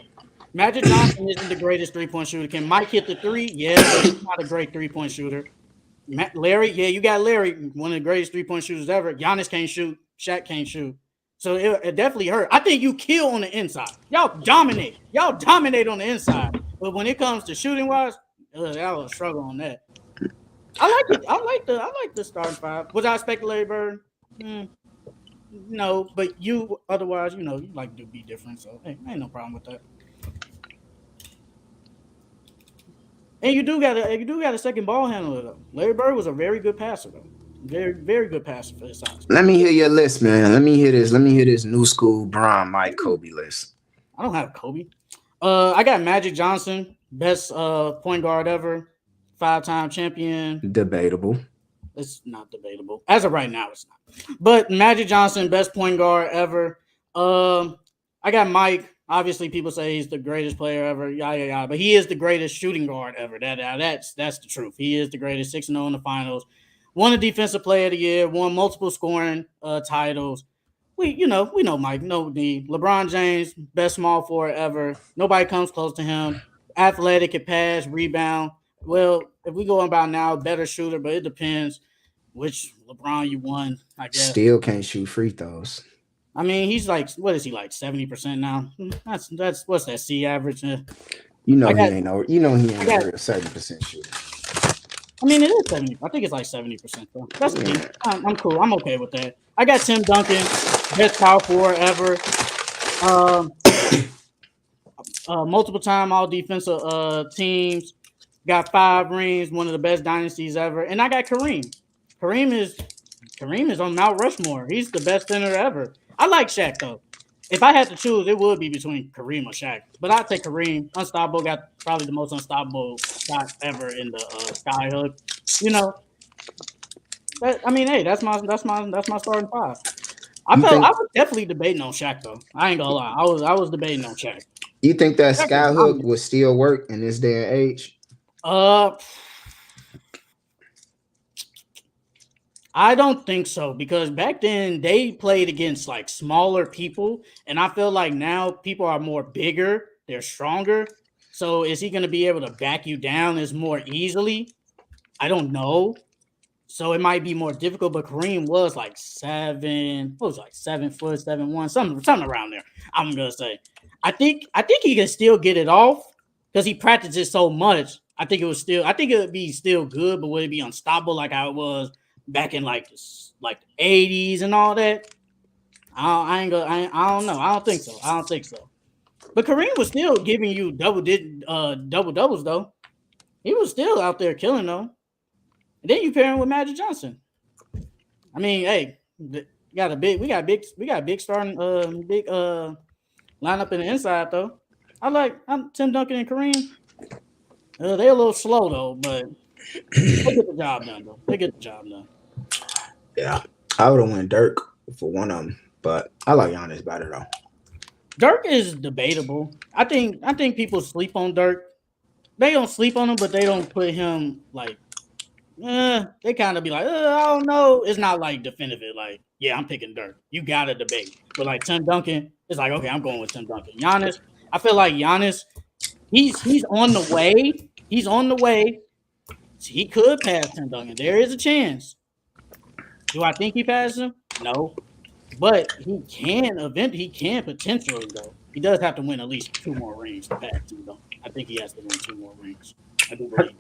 Magic Johnson isn't the greatest 3-point shooter. Can Mike hit the 3? Yeah, but he's not a great 3-point shooter. Larry, yeah, you got Larry, one of the greatest 3-point shooters ever. Giannis can't shoot. Shaq can't shoot. So it definitely hurt. I think you kill on the inside. Y'all dominate. Y'all dominate on the inside. But when it comes to shooting wise, y'all will struggle on that. I like it. I like the starting 5. Was I expecting Larry Bird? No, but you otherwise, you like to be different. So hey, ain't no problem with that. And you do got a second ball handler though. Larry Bird was a very good passer though. Very, very good passer for his size. Let me hear your list, man. Let me hear this new school Bron, Mike, Kobe list. I don't have Kobe. I got Magic Johnson, best point guard ever, 5-time champion. Debatable. It's not debatable. As of right now, it's not. But Magic Johnson, best point guard ever. I got Mike. Obviously, people say he's the greatest player ever. Yeah. But he is the greatest shooting guard ever. That's the truth. He is the greatest. 6-0 in the finals. Won a defensive player of the year. Won multiple scoring titles. We know Mike. No need. LeBron James, best small forward ever. Nobody comes close to him. Athletic, can pass, rebound. Well, if we go about now, better shooter, but it depends which LeBron you won, I guess. Still can't shoot free throws. I mean, he's like, what is he like, 70% now? That's what's that C average? He ain't a 70% shooter. I mean, it is 70. I think it's like 70% though. That's I'm cool. I'm okay with that. I got Tim Duncan, best power forward ever. Multiple time all defensive teams. Got 5 rings, one of the best dynasties ever. And I got Kareem. Kareem is on Mount Rushmore. He's the best center ever. I like Shaq though. If I had to choose, it would be between Kareem or Shaq. But I'd take Kareem. Unstoppable, got probably the most unstoppable shot ever in the sky hook. Hey, that's my starting 5. I was definitely debating on Shaq though. I ain't gonna lie. I was debating on Shaq. You think that sky hook would still work in this day and age? I don't think so because back then they played against like smaller people, and I feel like now people are more bigger, they're stronger. So is he going to be able to back you down as more easily? I don't know. So it might be more difficult, but Kareem was like 7 foot, 7'1", something around there. I'm gonna say. I think he can still get it off because he practices so much. I think it would be still good, but would it be unstoppable like how it was back in like the 80s and all that? I don't know. I don't think so. But Kareem was still giving you double doubles though. He was still out there killing though. And then you pair him with Magic Johnson. I mean, hey, we got a big starting big lineup in the inside though. I'm Tim Duncan and Kareem. They're a little slow though, but they get the job done though. They get the job done. Yeah, I would have went Dirk for one of them, but I like Giannis better though. Dirk is debatable. I think people sleep on Dirk. They don't sleep on him, but they don't put him like. They kind of be like, I don't know. It's not like definitive. Like, yeah, I'm picking Dirk. You got to debate. But like Tim Duncan, it's like, okay, I'm going with Tim Duncan. Giannis, I feel like Giannis, he's on the way. He's on the way. He could pass Tim Duncan. There is a chance. Do I think he passes him? No. But he can potentially though. He does have to win at least 2 more rings to pass him though. I think he has to win 2 more rings. I do believe.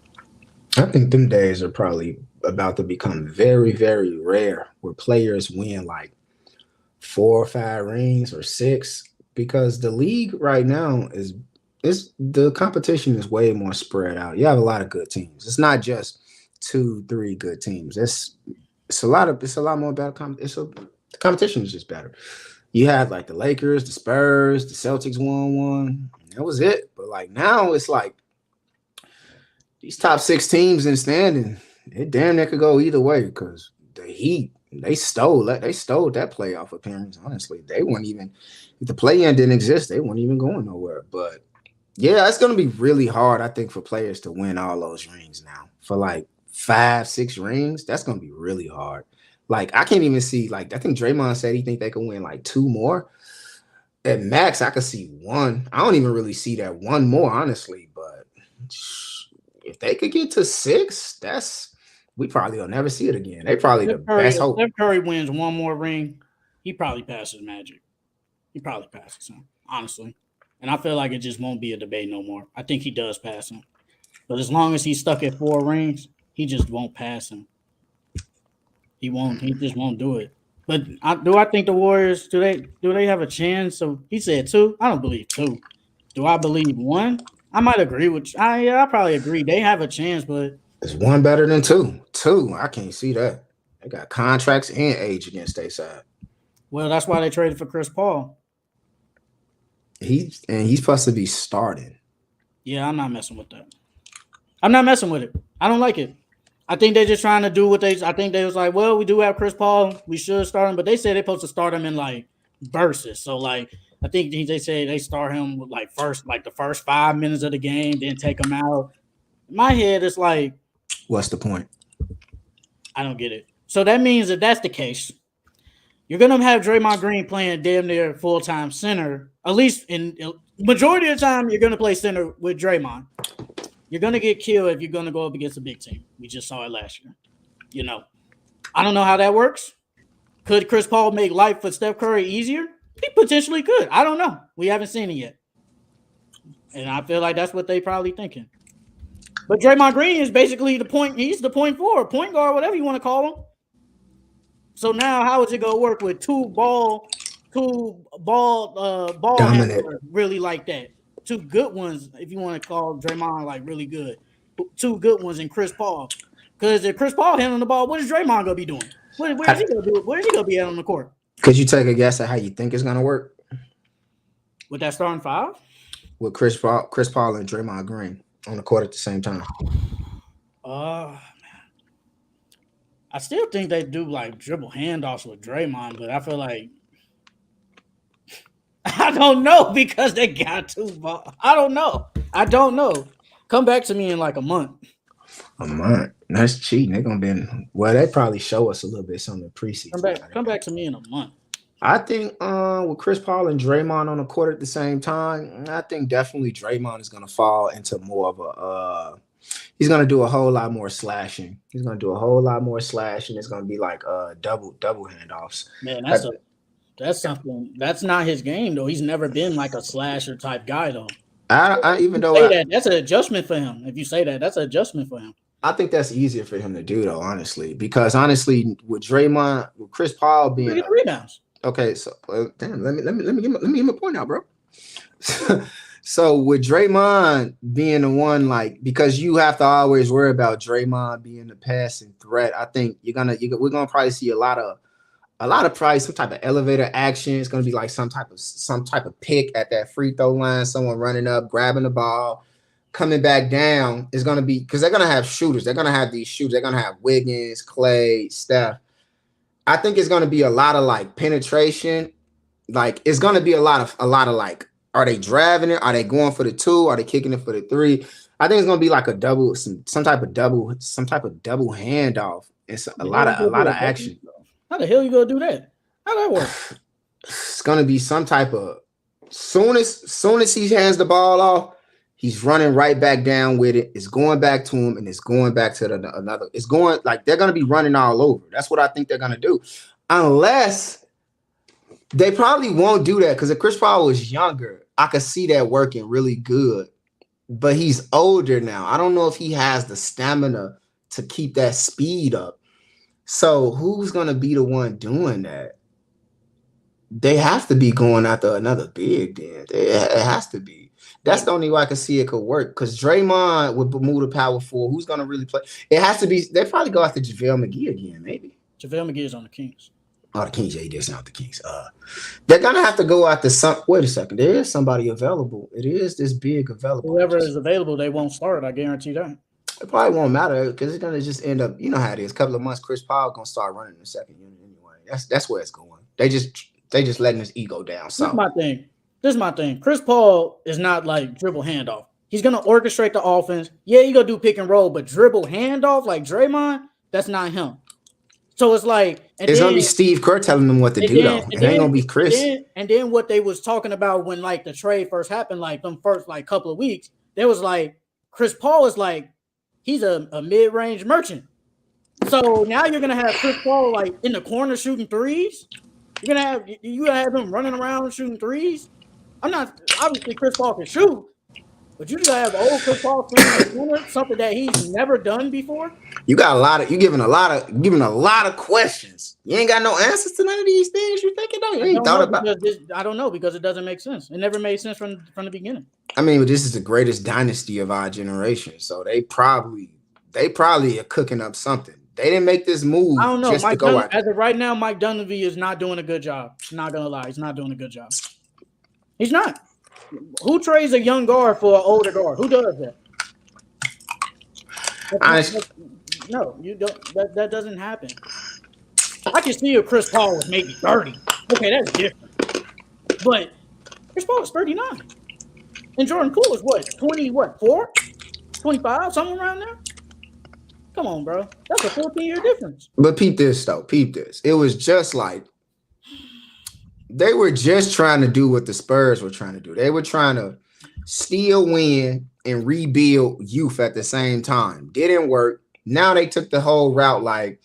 I think them days are probably about to become very, very rare where players win like 4 or 5 rings or 6 because the league right now is the competition is way more spread out. You have a lot of good teams. It's not just 2, 3 good teams. It's a lot more better. The competition is just better. You had like the Lakers, the Spurs, the Celtics won one. That was it. But like now it's like these top 6 teams in standing, it damn near could go either way because the Heat they stole that playoff appearance. Honestly, they weren't even if the play-in didn't exist, they weren't even going nowhere. But yeah, it's gonna be really hard, I think, for players to win all those rings now. For like 5, 6 rings, that's gonna be really hard. Like I can't even see like I think Draymond said he think they could win like 2 more. At max, I could see 1. I don't even really see that 1 more, honestly, but if they could get to 6, we probably will never see it again. They probably the best hope. Steph Curry wins 1 more ring, he probably passes Magic. He probably passes him, honestly. And I feel like it just won't be a debate no more. I think he does pass him. But as long as he's stuck at 4 rings, he just won't pass him. He won't. He just won't do it. But I think the Warriors do they have a chance? So he said 2. I don't believe 2. Do I believe 1? I might agree with. I probably agree. They have a chance, but Is 1 better than 2? 2, I can't see that. They got contracts and age against their side. Well, that's why they traded for Chris Paul. He's supposed to be starting. Yeah, I'm not messing with that. I'm not messing with it. I don't like it. I think they're just trying to do what I think they was like, well, we do have Chris Paul. We should start him. But they said they're supposed to start him in like verses. So like I think they say they start him with like the first 5 minutes of the game, then take him out. In my head, it's like, what's the point? I don't get it. So that means if that's the case, you're gonna have Draymond Green playing damn near full-time center. At least in majority of the time, you're gonna play center with Draymond. You're gonna get killed if you're gonna go up against a big team. We just saw it last year. I don't know how that works. Could Chris Paul make life for Steph Curry easier? He potentially could. I don't know. We haven't seen it yet. And I feel like that's what they probably thinking. But Draymond Green is basically the point. He's the point forward, point guard, whatever you want to call him. So now how is it going to work with two ball handlers really like that? 2 good ones, if you want to call Draymond like really good. 2 good ones in Chris Paul. Because if Chris Paul handling the ball, what is Draymond going to be doing? Where is he going to do it? Where is he going to be at on the court? Could you take a guess at how you think it's going to work? With that starting 5? With Chris Paul and Draymond Green on the court at the same time. Man. I still think they do like dribble handoffs with Draymond, but I feel like I don't know because they got 2 balls. I don't know. Come back to me in like a month. A month? That's cheating. They're gonna be they probably show us a little bit something preseason. Come back to me in a month. I think with Chris Paul and Draymond on the court at the same time, I think definitely Draymond is gonna fall into more of a he's gonna do a whole lot more slashing. It's gonna be like double handoffs. Man, that's something. That's not his game though. He's never been like a slasher type guy though. That's an adjustment for him. If you say that, that's an adjustment for him. I think that's easier for him to do though, honestly, because honestly, with Draymond, with Chris Paul being rebounds. Okay, so damn, let me get my point out, bro. So with Draymond being the one, like, because you have to always worry about Draymond being the passing threat, I think we're gonna probably see a lot of probably some type of elevator action. It's gonna be like some type of pick at that free throw line, someone running up, grabbing the ball, coming back down. Is gonna be because they're gonna have shooters. They're gonna have these shooters. They're gonna have Wiggins, Clay, Steph. I think it's gonna be a lot of like penetration. Like it's gonna be a lot of like, are they driving it? Are they going for the two? Are they kicking it for the three? I think it's gonna be like a double, some type of double handoff. It's How the hell you a gonna lot do of a double? action. How the hell you gonna do that? How that work? It's gonna be some type of soon as he hands the ball off, he's running right back down with it. It's going back to him, and it's going back to another. It's going like they're gonna be running all over. That's what I think they're gonna do, unless they probably won't do that because if Chris Paul was younger, I could see that working really good. But he's older now. I don't know if he has the stamina to keep that speed up. So who's gonna be the one doing that? They have to be going after another big. Then it has to be. That's But the only way I can see it could work. Because Draymond would move the power forward. Who's gonna really play? It has to be. They probably go after JaVale McGee again, maybe. JaVale McGee is on the Kings. Oh, the Kings. Yeah, he did not the Kings. They're gonna have to go after some. Wait a second. There is somebody available. It is this big available. Whoever is available, they won't start. I guarantee that. It probably won't matter because it's gonna just end up. You know how it is. A couple of months, Chris Paul gonna start running the second unit anyway. That's where it's going. They just letting his ego down. This is So my thing. This is my thing. Chris Paul is not like dribble handoff. He's gonna orchestrate the offense. Yeah, you gonna do pick and roll, but dribble handoff like Draymond, that's not him. So it's like, it's gonna be Steve Kerr telling them what to do though. It ain't gonna be Chris. And then what they was talking about when like the trade first happened, like them first like couple of weeks, there was like Chris Paul is like he's a mid-range merchant. So now you're gonna have Chris Paul like in the corner shooting threes. You're gonna have him running around shooting threes. I'm not obviously Chris Paul can shoot, but you gotta have old Chris Paul something that he's never done before. You got you giving a lot of questions. You ain't got no answers to none of these things you thinking though. You ain't thought about. I don't know because it doesn't make sense. It never made sense from the beginning. I mean, this is the greatest dynasty of our generation, so they probably are cooking up something. They didn't make this move. I don't know. Just to go out. As of right now, Mike Dunleavy is not doing a good job. Not gonna lie, he's not doing a good job. He's not. Who trades a young guard for an older guard? Who does that? No, you don't. That doesn't happen. I can see if Chris Paul was maybe 30. Okay, that's different. But Chris Paul is 39. And Jordan Poole is what? 4? 25? Something around there? Come on, bro. That's a 14-year difference. But peep this, though. Peep this. It was just like they were just trying to do what the Spurs were trying to do. They were trying to still win and rebuild youth at the same time. Didn't work. Now they took the whole route like,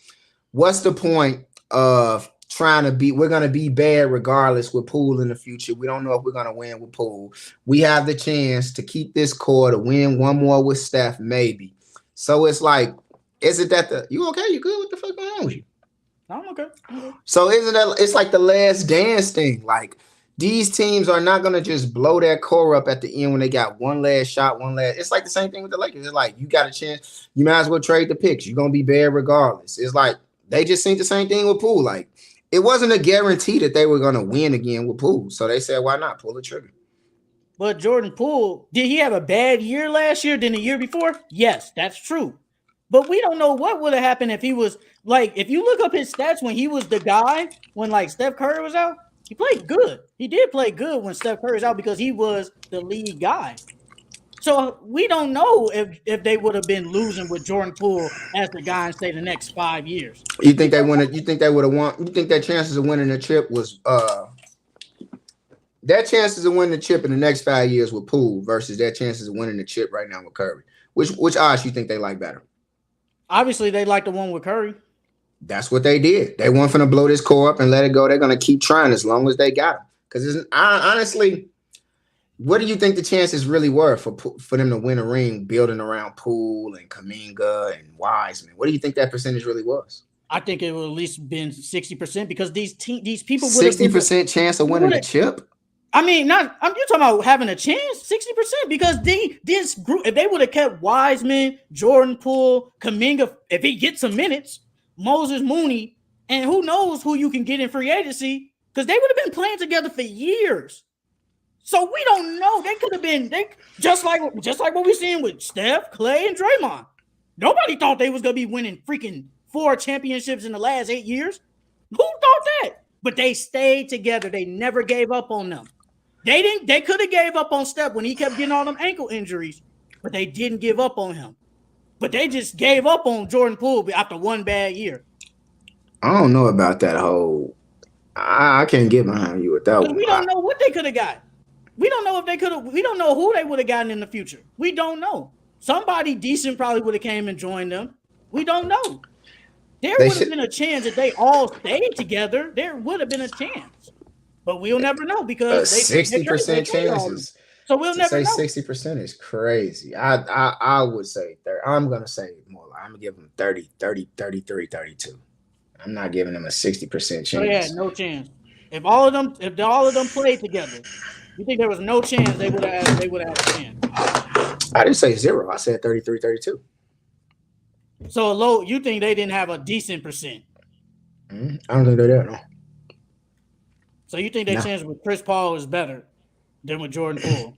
what's the point of trying to we're going to be bad regardless with Poole in the future. We don't know if we're going to win with Poole. We have the chance to keep this core to win one more with Steph, maybe. So it's like, is it that you okay? You good? What the fuck going on with you? I'm okay. So isn't that it's like the last dance thing? Like these teams are not gonna just blow that core up at the end when they got one last shot, It's like the same thing with the Lakers. It's like you got a chance, you might as well trade the picks. You're gonna be bad regardless. It's like they just seen the same thing with Poole. Like it wasn't a guarantee that they were gonna win again with Poole. So they said, why not pull the trigger? But Jordan Poole, did he have a bad year last year than the year before? Yes, that's true. But we don't know what would have happened if he was like, if you look up his stats when he was the guy, when like Steph Curry was out, he played good. He did play good when Steph Curry was out because he was the lead guy. So we don't know if they would have been losing with Jordan Poole as the guy in say the next 5 years. You think they would have won? You think their chances of winning the chip was their chances of winning the chip in the next 5 years with Poole versus their chances of winning the chip right now with Curry? Which odds you think they like better? Obviously, they like the one with Curry. That's what they did. They weren't going to blow this core up and let it go. They're going to keep trying as long as they got him. Because honestly, what do you think the chances really were for them to win a ring building around Poole and Kuminga and Wiseman? What do you think that percentage really was? I think it would at least been 60% because these people would 60% chance of winning the chip. I mean, not. You're talking about having a chance, 60%, because this group, if they would have kept Wiseman, Jordan Poole, Kuminga, if he gets some minutes, Moses Mooney, and who knows who you can get in free agency, because they would have been playing together for years. So we don't know. They could have been just like what we're seeing with Steph, Clay, and Draymond. Nobody thought they was gonna be winning freaking 4 championships in the last 8 years. Who thought that? But they stayed together. They never gave up on them. They could have gave up on Steph when he kept getting all them ankle injuries, but they didn't give up on him. But they just gave up on Jordan Poole after one bad year. I don't know about that whole. I can't get behind you with that one. We don't know what they could have got. We don't know if they could have. We don't know who they would have gotten in the future. We don't know. Somebody decent probably would have came and joined them. We don't know. There would have been a chance if they all stayed together. There would have been a chance, but we'll never know because 60% chances. So we'll never know. 60% is crazy. I would say I'm gonna say more. I'm gonna give them 30, 33, 32. I'm not giving them a 60% chance. So yeah, no chance. If all of them played together, you think there was no chance they would have had a chance? I didn't say 0. I said 33, 32. So you think they didn't have a decent percent? I don't think they're there. No. So you think their chance with Chris Paul is better than with Jordan Poole?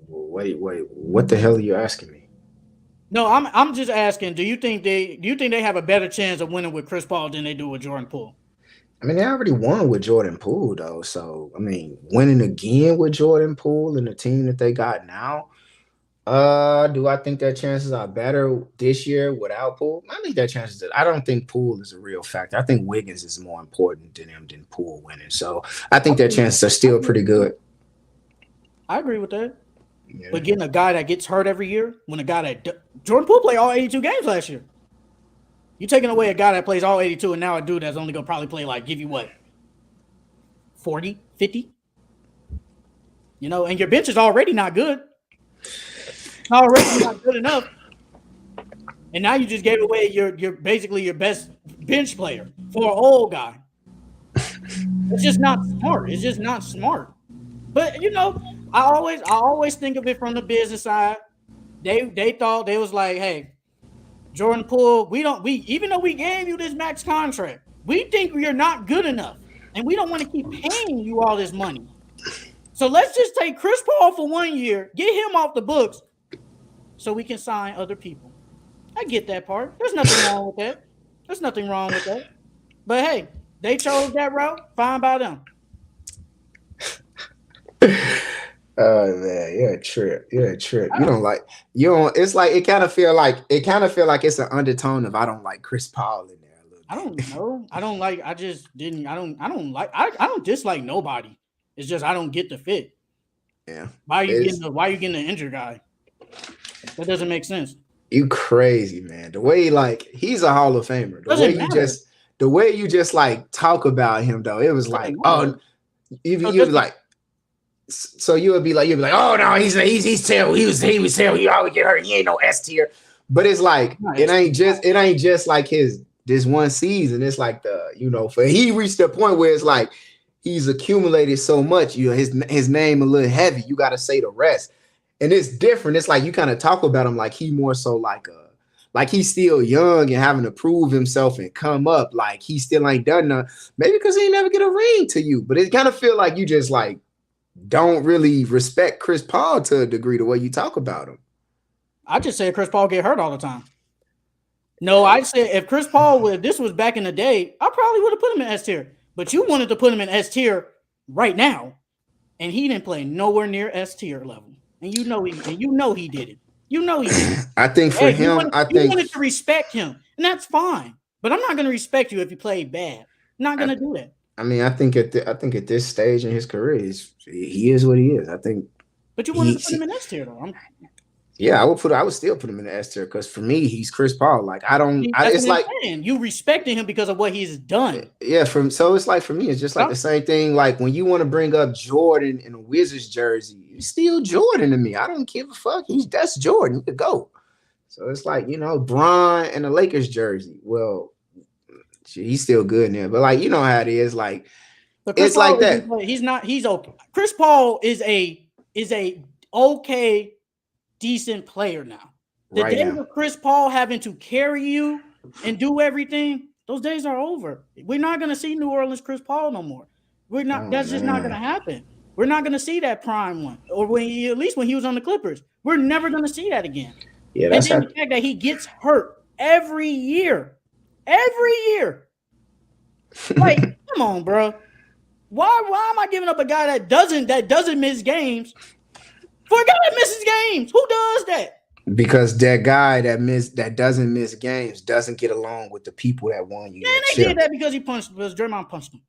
Wait. What the hell are you asking me? No, I'm just asking. Do you think they have a better chance of winning with Chris Paul than they do with Jordan Poole? I mean, they already won with Jordan Poole, though. So, I mean, winning again with Jordan Poole and the team that they got now, do I think their chances are better this year without Poole? I think their chances. I don't think Poole is a real factor. I think Wiggins is more important to them than Poole winning. So, I think their chances are still pretty good. I agree with that. Yeah. But getting a guy that gets hurt every year, Jordan Poole played all 82 games last year. You're taking away a guy that plays all 82 and now a dude that's only going to probably play give you what? 40, 50? And your bench is already not good. Already not good enough. And now you just gave away your basically your best bench player for an old guy. It's just not smart. It's just not smart. But I always think of it from the business side. They thought they was like, hey, Jordan Poole, even though we gave you this max contract, we think you're not good enough. And we don't want to keep paying you all this money. So let's just take Chris Paul for 1 year, get him off the books so we can sign other people. I get that part. There's nothing wrong with that. But hey, they chose that route. Fine by them. Oh man, you're a trip. It's like it kind of feel like it's an undertone of I don't like Chris Paul in there a little bit. I don't know. I don't dislike nobody. It's just I don't get the fit. Yeah. Why are you getting the injured guy? That doesn't make sense. You crazy, man. The way he's a Hall of Famer. The way you just talk about him though, it was like, oh, you'd like. So you'd be like, oh no, he's terrible. He was terrible. He always get hurt. He ain't no S tier. But it's like it ain't just like this one season. It's like he reached a point where it's like he's accumulated so much. His name a little heavy. You got to say the rest, and it's different. It's like you kind of talk about him like he more so like he's still young and having to prove himself and come up. Like he still ain't done nothing. Maybe because he ain't never get a ring to you. But it kind of feel like you just don't really respect Chris Paul to a degree the way you talk about him. I just say Chris Paul get hurt all the time. No, I said if Chris Paul if this was back in the day, I probably would have put him in S tier. But you wanted to put him in S tier right now, and he didn't play nowhere near S tier level. And he did it. I think for him, you wanted to respect him, and that's fine. But I'm not going to respect you if you play bad. I'm not going to do that. I mean, I think at this stage in his career, he is what he is. I think. But you wanted to put him in S tier though. Yeah, I would still put him in the S tier because for me, he's Chris Paul. It's like you respected him because of what he's done. Yeah, so it's like for me, it's just like the same thing. Like when you want to bring up Jordan in a Wizards jersey, he's still Jordan to me. I don't give a fuck. That's Jordan. He could go. So it's like Bron in a Lakers jersey. Well, He's still good now, but like you know how it is. Like But Chris it's like Paul that he's not. He's okay. Chris Paul is a okay, decent player now. The right days now. of Chris Paul having to carry you and do everything, those days are over. We're not gonna see New Orleans Chris Paul no more. We're not. Oh That's just not gonna man, happen. We're not gonna see that prime one, or at least when he was on the Clippers. We're never gonna see that again. yeah, And that's then how. the fact that he gets hurt every year, like, come on, bro. Why am I giving up a guy that doesn't miss games for a guy that misses games? Who does that? Because that guy that doesn't miss games doesn't get along with the people that won you Man, that they did chip. that because Draymond punched him.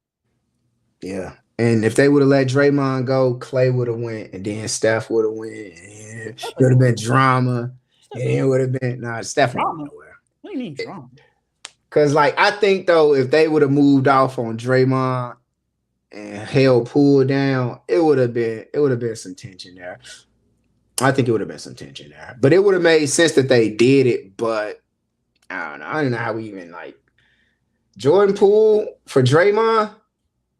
Yeah. And if they would have let Draymond go, Clay would have went, and then Steph would have went, and it would have been drama. And it would have been Steph ain't going Drama. nowhere. What do you mean drama? Cause like I think though, if they would have moved off on Draymond and held Poole down, it would have been some tension there. I think it would have been some tension there. But it would have made sense that they did it, but I don't know. I don't know how we even like Jordan Poole for Draymond.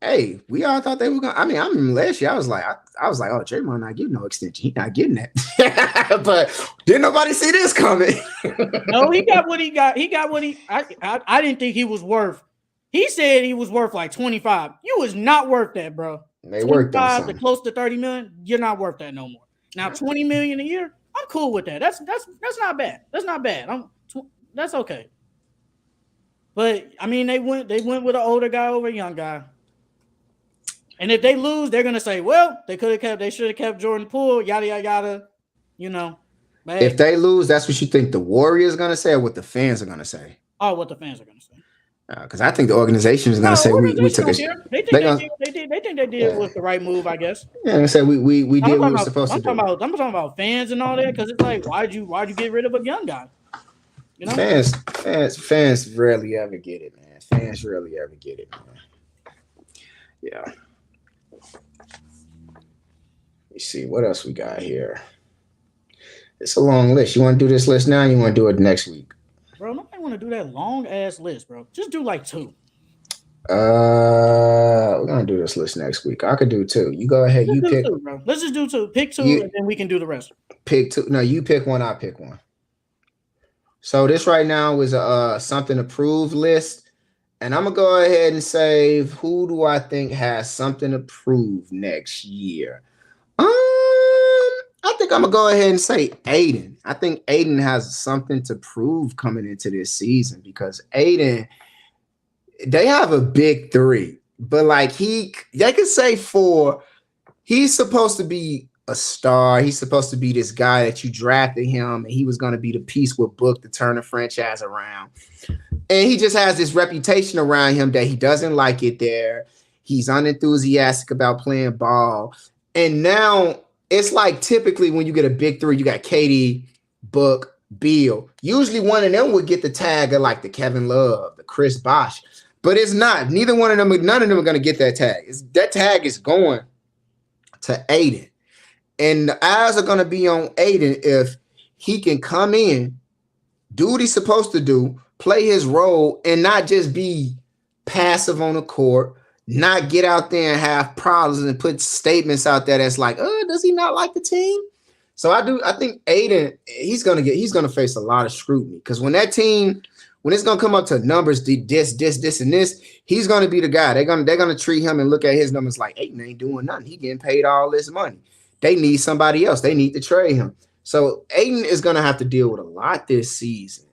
Hey, we all thought they were gonna. I mean, I remember last year. I was like, oh, Draymond not getting no extension. He not getting that. But didn't nobody see this coming? No, he got what he got. He got what he. I didn't think he was worth. He said he was worth like 25. You was not worth that, bro. They worked on 25 to something. close to 30 million. You're not worth that no more. Now 20 million a year. I'm cool with that. That's not bad. That's not bad. That's okay. But I mean, they went with an older guy over a young guy. And if they lose, they're gonna say, "Well, they should have kept Jordan Poole." Yada yada yada. You know. But If they lose, that's what you think the Warriors gonna say, or what the fans are gonna say? Oh, what the fans are gonna say. Because I think the organization is gonna say we took a. They think they did was the right move, I guess. Yeah, I said we did what we were supposed to do. I'm talking about fans and all that because it's like, why'd you get rid of a young guy? You know, fans rarely ever get it, man. Fans rarely ever get it, man. Yeah. Let's see what else we got here. It's a long list. You want to do this list now? Or you want to do it next week? Bro, nobody want to do that long ass list, bro. Just do like 2. We're gonna do this list next week. I could do 2. You go ahead. You pick. 2, bro. Let's just do 2. Pick 2, and then we can do the rest. Pick 2. No, you pick one. I pick one. So this right now is a something approved list, and I'm gonna go ahead and say who do I think has something approved next year. I think I'm gonna go ahead and say Aiden. I think Aiden has something to prove coming into this season because Aiden, they have a big 3, but like they could say 4. He's supposed to be a star. He's supposed to be this guy that you drafted him, and he was gonna be the piece with Book to turn the franchise around. And he just has this reputation around him that he doesn't like it there. He's unenthusiastic about playing ball, and now. It's like typically when you get a big 3, you got KD, Book, Beal. Usually one of them would get the tag of like the Kevin Love, the Chris Bosh, but it's not. None of them are going to get that tag. That tag is going to Aiden. And the eyes are going to be on Aiden if he can come in, do what he's supposed to do, play his role, and not just be passive on the court. Not get out there and have problems and put statements out there that's like, does he not like the team? So I think Aiden, he's gonna face a lot of scrutiny because when it's gonna come up to numbers, this, and this, he's gonna be the guy. They're gonna treat him and look at his numbers like Aiden ain't doing nothing. He getting paid all this money. They need somebody else. They need to trade him. So Aiden is gonna have to deal with a lot this season.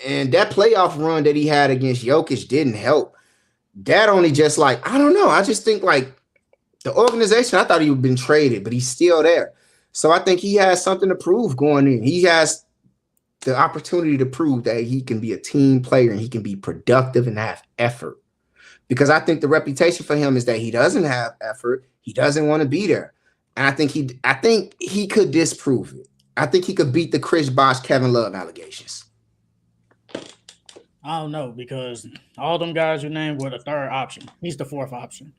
And that playoff run that he had against Jokic didn't help. That only just like, I don't know. I just think like the organization, I thought he would have been traded, but he's still there. So I think he has something to prove going in. He has the opportunity to prove that he can be a team player and he can be productive and have effort. Because I think the reputation for him is that he doesn't have effort. He doesn't want to be there. And I think he could disprove it. I think he could beat the Chris Bosh, Kevin Love allegations. I don't know because all them guys you named were the 3rd option. He's the 4th option.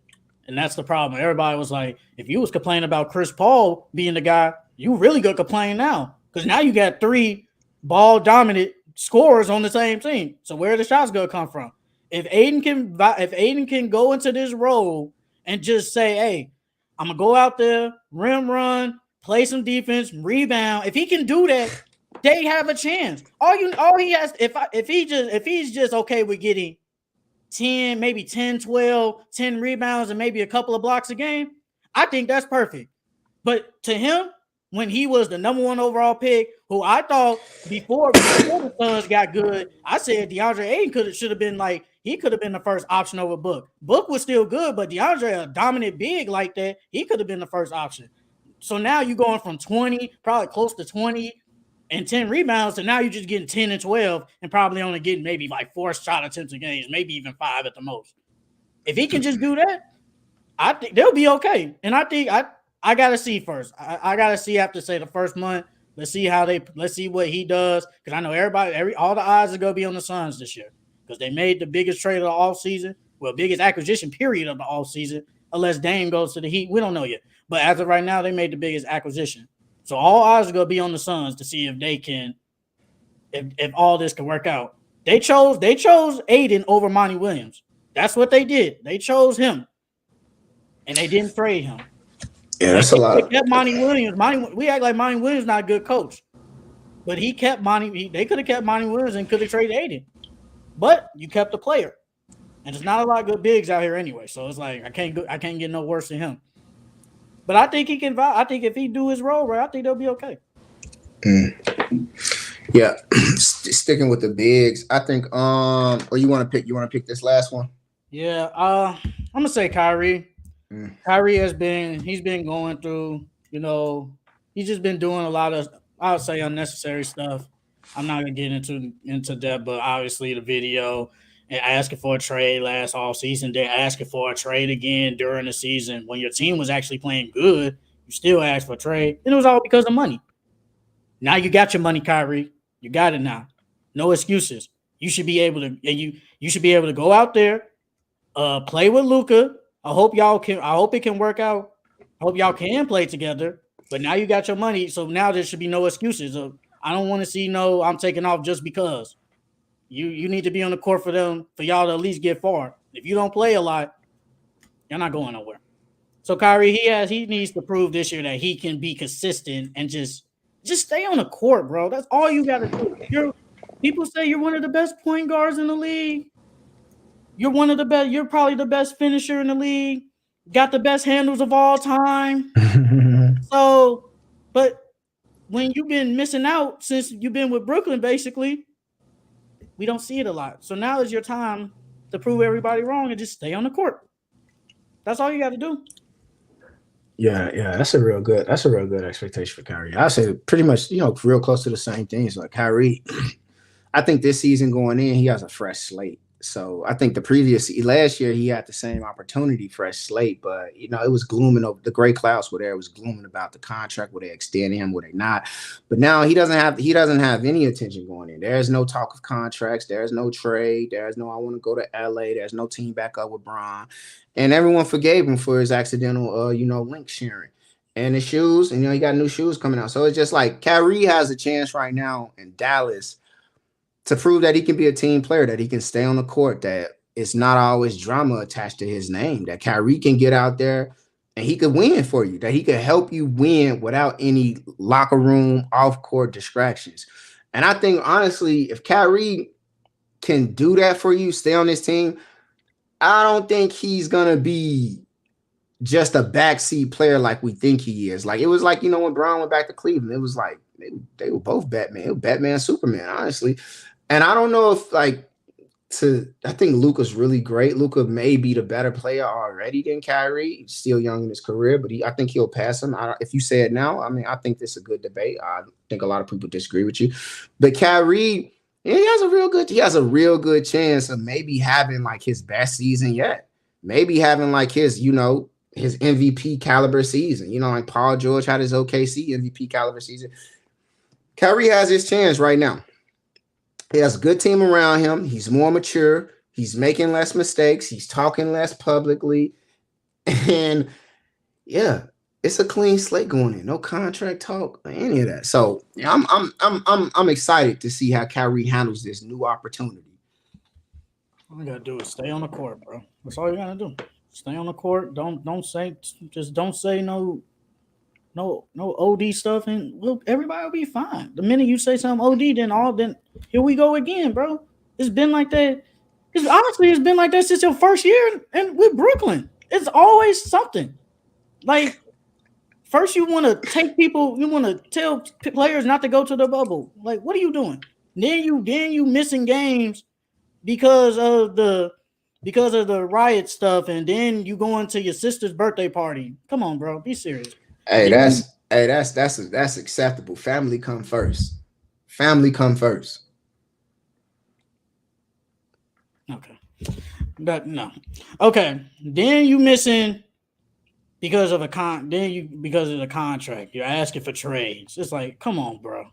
And that's the problem. Everybody was like, if you was complaining about Chris Paul being the guy, you really could complain now. Because now you got 3 ball-dominant scorers on the same team. So where are the shots going to come from? if Aiden can go into this role and just say, "Hey, I'm gonna go out there, rim run, play some defense, rebound." If he can do that, they have a chance. All he has if he's just okay with getting 10, maybe 10, 12, 10 rebounds and maybe a couple of blocks a game, I think that's perfect. But to him, when he was the number one overall pick, who I thought before the Suns got good, I said DeAndre Ayton should have been like he could have been the first option over Book. Book was still good, but DeAndre a dominant big like that, he could have been the first option. So now you're going from 20, probably close to 20 and 10 rebounds, and now you're just getting 10 and 12 and probably only getting maybe like 4 shot attempts a game, maybe even 5 at the most. If he can just do that, I think they'll be okay. And I think I gotta see first. I gotta see after say the first month. Let's see what he does. Because I know all the eyes are gonna be on the Suns this year. Because they made the biggest trade of the offseason, well, biggest acquisition period of the offseason, unless Dame goes to the Heat. We don't know yet. But as of right now, they made the biggest acquisition. So all eyes are gonna be on the Suns to see if they can, if all this can work out. They chose Aiden over Monty Williams. That's what they did. They chose him. And they didn't trade him. Yeah, that's a lot. They kept Monty Williams. We act like Monty Williams not a good coach, but he kept Monty. They could have kept Monty Williams and could have traded Aiden, but you kept the player, and there's not a lot of good bigs out here anyway. So it's like I can't get no worse than him. But I think he can. I think if he do his role right, I think they'll be okay. Yeah, sticking with the bigs, I think. Or you want to pick this last one? Yeah, I'm gonna say Kyrie. Kyrie he's been going through, he's just been doing a lot of, I would say, unnecessary stuff. I'm not gonna get into that, but obviously the video and asking for a trade last off season, then asking for a trade again during the season when your team was actually playing good, you still asked for a trade, and it was all because of money. Now you got your money, Kyrie. You got it now. No excuses. You should be able to, you should be able to go out there, play with Luka. I hope it can work out. I hope y'all can play together. But now you got your money, so now there should be no excuses. I don't want to see I'm taking off just because. You need to be on the court for y'all to at least get far. If you don't play a lot, you're not going nowhere. So Kyrie, he needs to prove this year that he can be consistent and just stay on the court, bro. That's all you got to do. People say you're one of the best point guards in the league. You're one of the best. You're probably the best finisher in the league. Got the best handles of all time. So, but when you've been missing out since you've been with Brooklyn, basically, we don't see it a lot. So now is your time to prove everybody wrong and just stay on the court. That's all you got to do. Yeah, that's a real good expectation for Kyrie. I say pretty much, real close to the same things. Like Kyrie, I think this season going in, he has a fresh slate. So I think last year he had the same opportunity, fresh slate, but it was glooming over the gray clouds were there. It was glooming about the contract. Were they extending him? Were they not? But now he doesn't have any attention going in. There's no talk of contracts. There's no trade. There's no I want to go to LA. There's no team back up with Bron. And everyone forgave him for his accidental link sharing. And his shoes, and he got new shoes coming out. So it's just like Kyrie has a chance right now in Dallas to prove that he can be a team player, that he can stay on the court, that it's not always drama attached to his name, that Kyrie can get out there and he could win for you, that he could help you win without any locker room, off-court distractions. And I think, honestly, if Kyrie can do that for you, stay on this team, I don't think he's going to be just a backseat player like we think he is. Like, it was like, when Brown went back to Cleveland, it was like they were both Batman. It was Batman and Superman, honestly. And I don't know if I think Luka's really great. Luka may be the better player already than Kyrie. He's still young in his career, but I think he'll pass him. If you say it now, I think this is a good debate. I think a lot of people disagree with you. But Kyrie, he has a real good chance of maybe having like his best season yet. Maybe having like his MVP caliber season. Like Paul George had his OKC MVP caliber season. Kyrie has his chance right now. He has a good team around him. He's more mature. He's making less mistakes. He's talking less publicly. And yeah, it's a clean slate going in. No contract talk or any of that. So yeah, I'm excited to see how Kyrie handles this new opportunity. All you gotta do is stay on the court, bro. That's all you gotta do. Stay on the court. Don't say just don't say no OD stuff, and everybody will be fine. The minute you say something OD, then here we go again, bro. It's been like that. It's been like that since your first year and with Brooklyn. It's always something. Like first you want to take people, you want to tell players not to go to the bubble. Like what are you doing? Then you missing games because of the riot stuff, and then you going to your sister's birthday party. Come on, bro, be serious. Hey, Then that's acceptable. Family come first. Family come first. okay, no, okay. Then you missing because of because of the contract. You're asking for trades. It's like, come on, bro.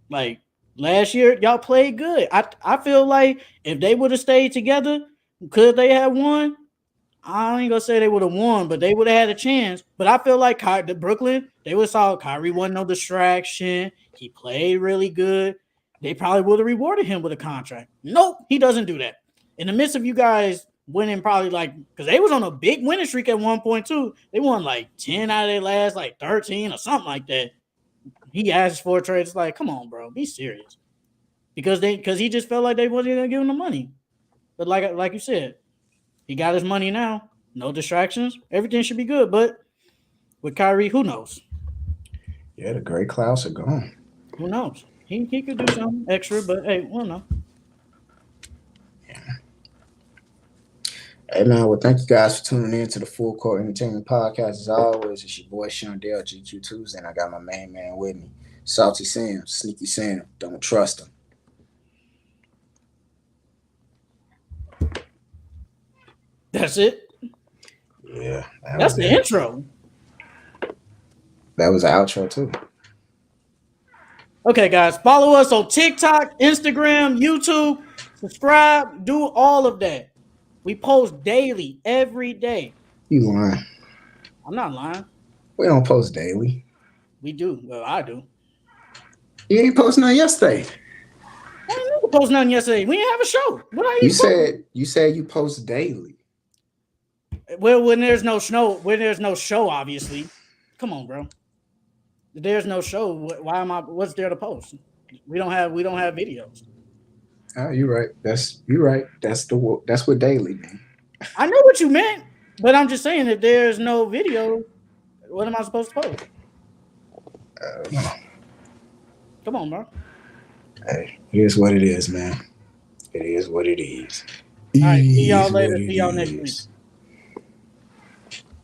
Like last year, y'all played good. I feel like if they would have stayed together, could they have won? I ain't gonna say they would have won, but they would have had a chance. But I feel like the Brooklyn, they would have saw Kyrie wasn't no distraction. He played really good. They probably would have rewarded him with a contract. Nope, he doesn't do that. In the midst of you guys winning, probably like because they was on a big winning streak at one point too. They won like 10 out of their last like 13 or something like that. He asked for a trade. It's like, come on, bro, be serious. Because he just felt like they wasn't gonna give him the money. But like you said, he got his money now. No distractions. Everything should be good. But with Kyrie, who knows? Yeah, the gray clouds are gone. Who knows? He could do something extra, but hey, we'll know. Yeah. Hey man, well, thank you guys for tuning in to the Full Court Entertainment Podcast. As always, it's your boy Sean Dale, GQ Tuesday, and I got my main man with me, Salty Sam, Sneaky Sam. Don't trust him. That's it. Yeah, that's the intro. That was the outro too. Okay, guys, follow us on TikTok, Instagram, YouTube. Subscribe. Do all of that. We post daily, every day. You lying? I'm not lying. We don't post daily. We do. Well, I do. You ain't post nothing yesterday. I didn't post nothing yesterday. We didn't have a show. What are you said you post daily. Well, when there's no show, obviously. Come on, bro. If there's no show, what's there to post? We don't have videos. Oh, you're right. You're right. That's what daily mean. I know what you meant, but I'm just saying if there's no video, what am I supposed to post? Come on, bro. Hey, it is what it is, man. It is what it is. All right, see y'all later. See y'all next week.